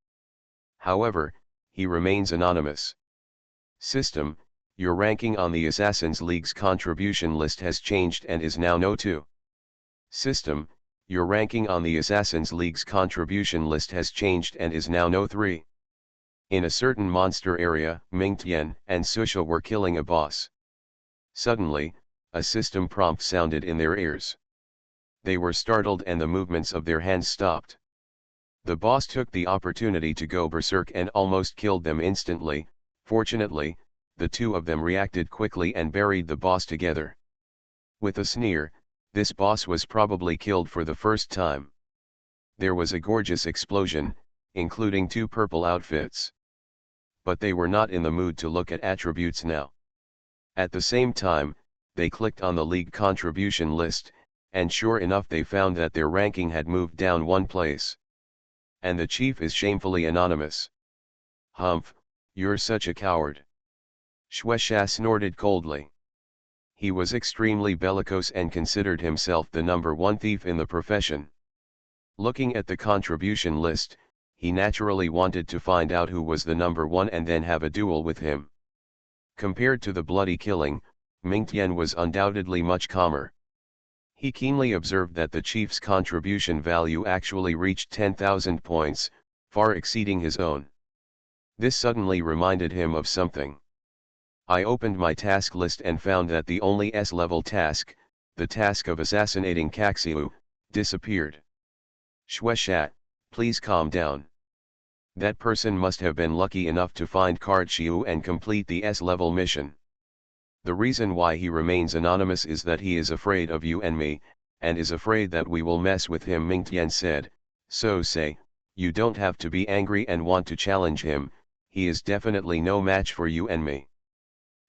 However, he remains anonymous. System, your ranking on the Assassin's League's contribution list has changed and is now No. 2. System, your ranking on the Assassin's League's contribution list has changed and is now No. 3. In a certain monster area, Ming Tian and Susha were killing a boss. Suddenly, a system prompt sounded in their ears. They were startled and the movements of their hands stopped. The boss took the opportunity to go berserk and almost killed them instantly. Fortunately, the 2 of them reacted quickly and buried the boss together. With a sneer, this boss was probably killed for the first time. There was a gorgeous explosion, including 2 purple outfits. But they were not in the mood to look at attributes now. At the same time, they clicked on the league contribution list, and sure enough they found that their ranking had moved down 1 place. And the chief is shamefully anonymous. Humph, you're such a coward. Shueisha snorted coldly. He was extremely bellicose and considered himself the number 1 thief in the profession. Looking at the contribution list, he naturally wanted to find out who was the number 1 and then have a duel with him. Compared to the bloody killing, Ming Tian was undoubtedly much calmer. He keenly observed that the chief's contribution value actually reached 10,000 points, far exceeding his own. This suddenly reminded him of something. I opened my task list and found that the only S-level task, the task of assassinating Caxiu, disappeared. Shueisha, please calm down. That person must have been lucky enough to find Card Shiu and complete the S-level mission. The reason why he remains anonymous is that he is afraid of you and me, and is afraid that we will mess with him. Ming Tian said, so say, you don't have to be angry and want to challenge him, he is definitely no match for you and me.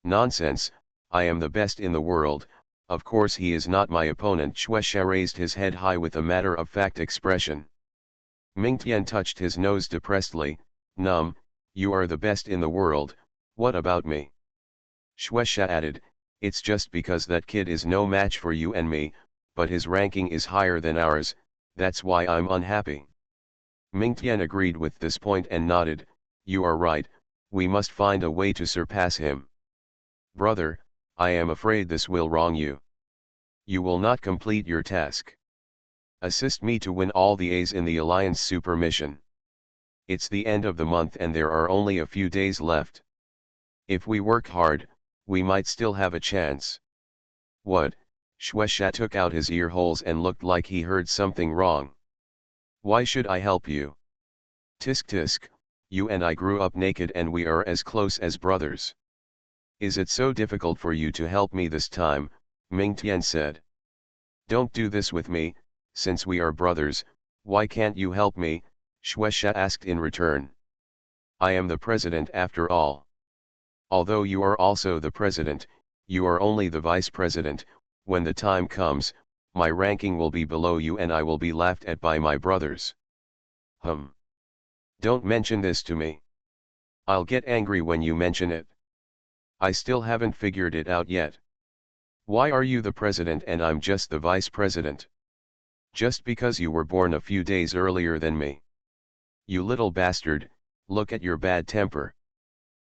Nonsense, I am the best in the world, of course he is not my opponent. Shueisha raised his head high with a matter-of-fact expression. Ming Tian touched his nose depressedly, you are the best in the world, what about me? Shueisha added, it's just because that kid is no match for you and me, but his ranking is higher than ours, that's why I'm unhappy. Mingtian agreed with this point and nodded, "You are right, we must find a way to surpass him. Brother, I am afraid this will wrong you. You will not complete your task. Assist me to win all the A's in the Alliance Super Mission. It's the end of the month and there are only a few days left. If we work hard, we might still have a chance." "What?" Shueisha took out his ear holes and looked like he heard something wrong. "Why should I help you? Tisk tisk, you and I grew up naked and we are as close as brothers. Is it so difficult for you to help me this time?" Mingtian said. "Don't do this with me, since we are brothers, why can't you help me?" Shueisha asked in return. "I am the president after all. Although you are also the president, you are only the vice president. When the time comes, my ranking will be below you and I will be laughed at by my brothers." "Don't mention this to me. I'll get angry when you mention it. I still haven't figured it out yet. Why are you the president and I'm just the vice president? Just because you were born a few days earlier than me. You little bastard, look at your bad temper.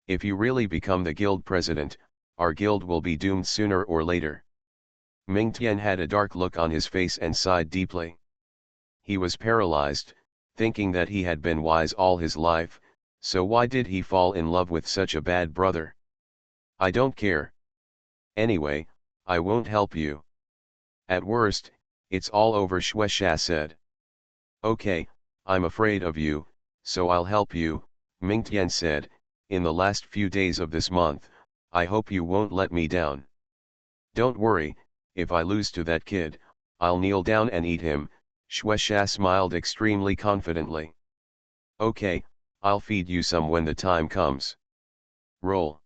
If you really become the guild president, our guild will be doomed sooner or later." Mingtian had a dark look on his face and sighed deeply. He was paralyzed, thinking that he had been wise all his life, so why did he fall in love with such a bad brother? "I don't care. Anyway, I won't help you. At worst, it's all over," Shueisha said. "Okay, I'm afraid of you, so I'll help you," Mingtian said. "In the last few days of this month, I hope you won't let me down. Don't worry, if I lose to that kid, I'll kneel down and eat him." Shueisha smiled extremely confidently. "Okay, I'll feed you some when the time comes. Roll."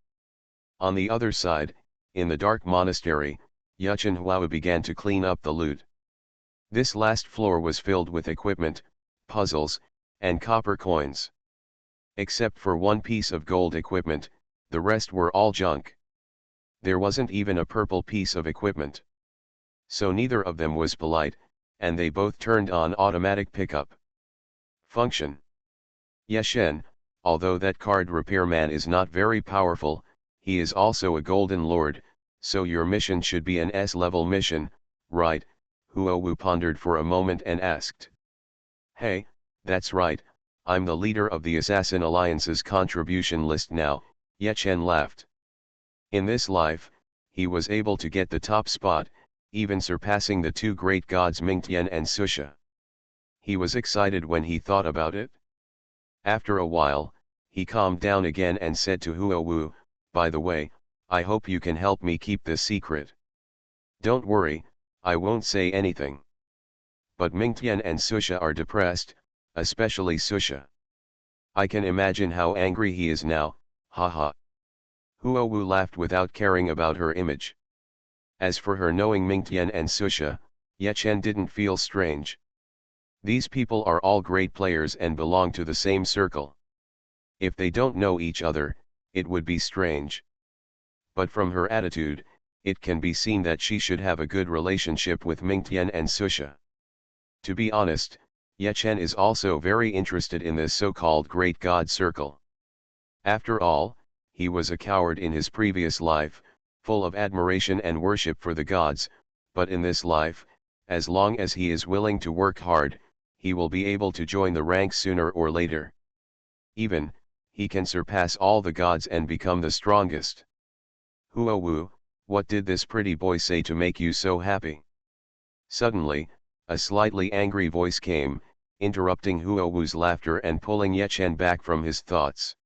On the other side, in the dark monastery, Yuchen Huao began to clean up the loot. This last floor was filled with equipment, puzzles, and copper coins. Except for one piece of gold equipment, the rest were all junk. There wasn't even a purple piece of equipment. So neither of them was polite, and they both turned on automatic pickup function. Yeshen, although that card repairman is not very powerful, he is also a golden lord, so your mission should be an S-level mission, right? Huowu pondered for a moment and asked. "Hey, that's right, I'm the leader of the Assassin Alliance's contribution list now," Yechen laughed. In this life, he was able to get the top spot, even surpassing the two great gods Mingtian and Susha. He was excited when he thought about it. After a while, he calmed down again and said to Huowu, "By the way, I hope you can help me keep this secret." "Don't worry, I won't say anything." But Mingtian and Susha are depressed, especially Susha. I can imagine how angry he is now, haha. Huowu laughed without caring about her image. As for her knowing Mingtian and Susha, Yechen didn't feel strange. These people are all great players and belong to the same circle. If they don't know each other, it would be strange. But from her attitude, it can be seen that she should have a good relationship with Mingtian and Susha. To be honest, Yechen is also very interested in this so-called great god circle. After all, he was a coward in his previous life, full of admiration and worship for the gods, but in this life, as long as he is willing to work hard, he will be able to join the ranks sooner or later. Even, he can surpass all the gods and become the strongest. "Huowu, what did this pretty boy say to make you so happy?" Suddenly, a slightly angry voice came, interrupting Huowu's laughter and pulling Yechen back from his thoughts.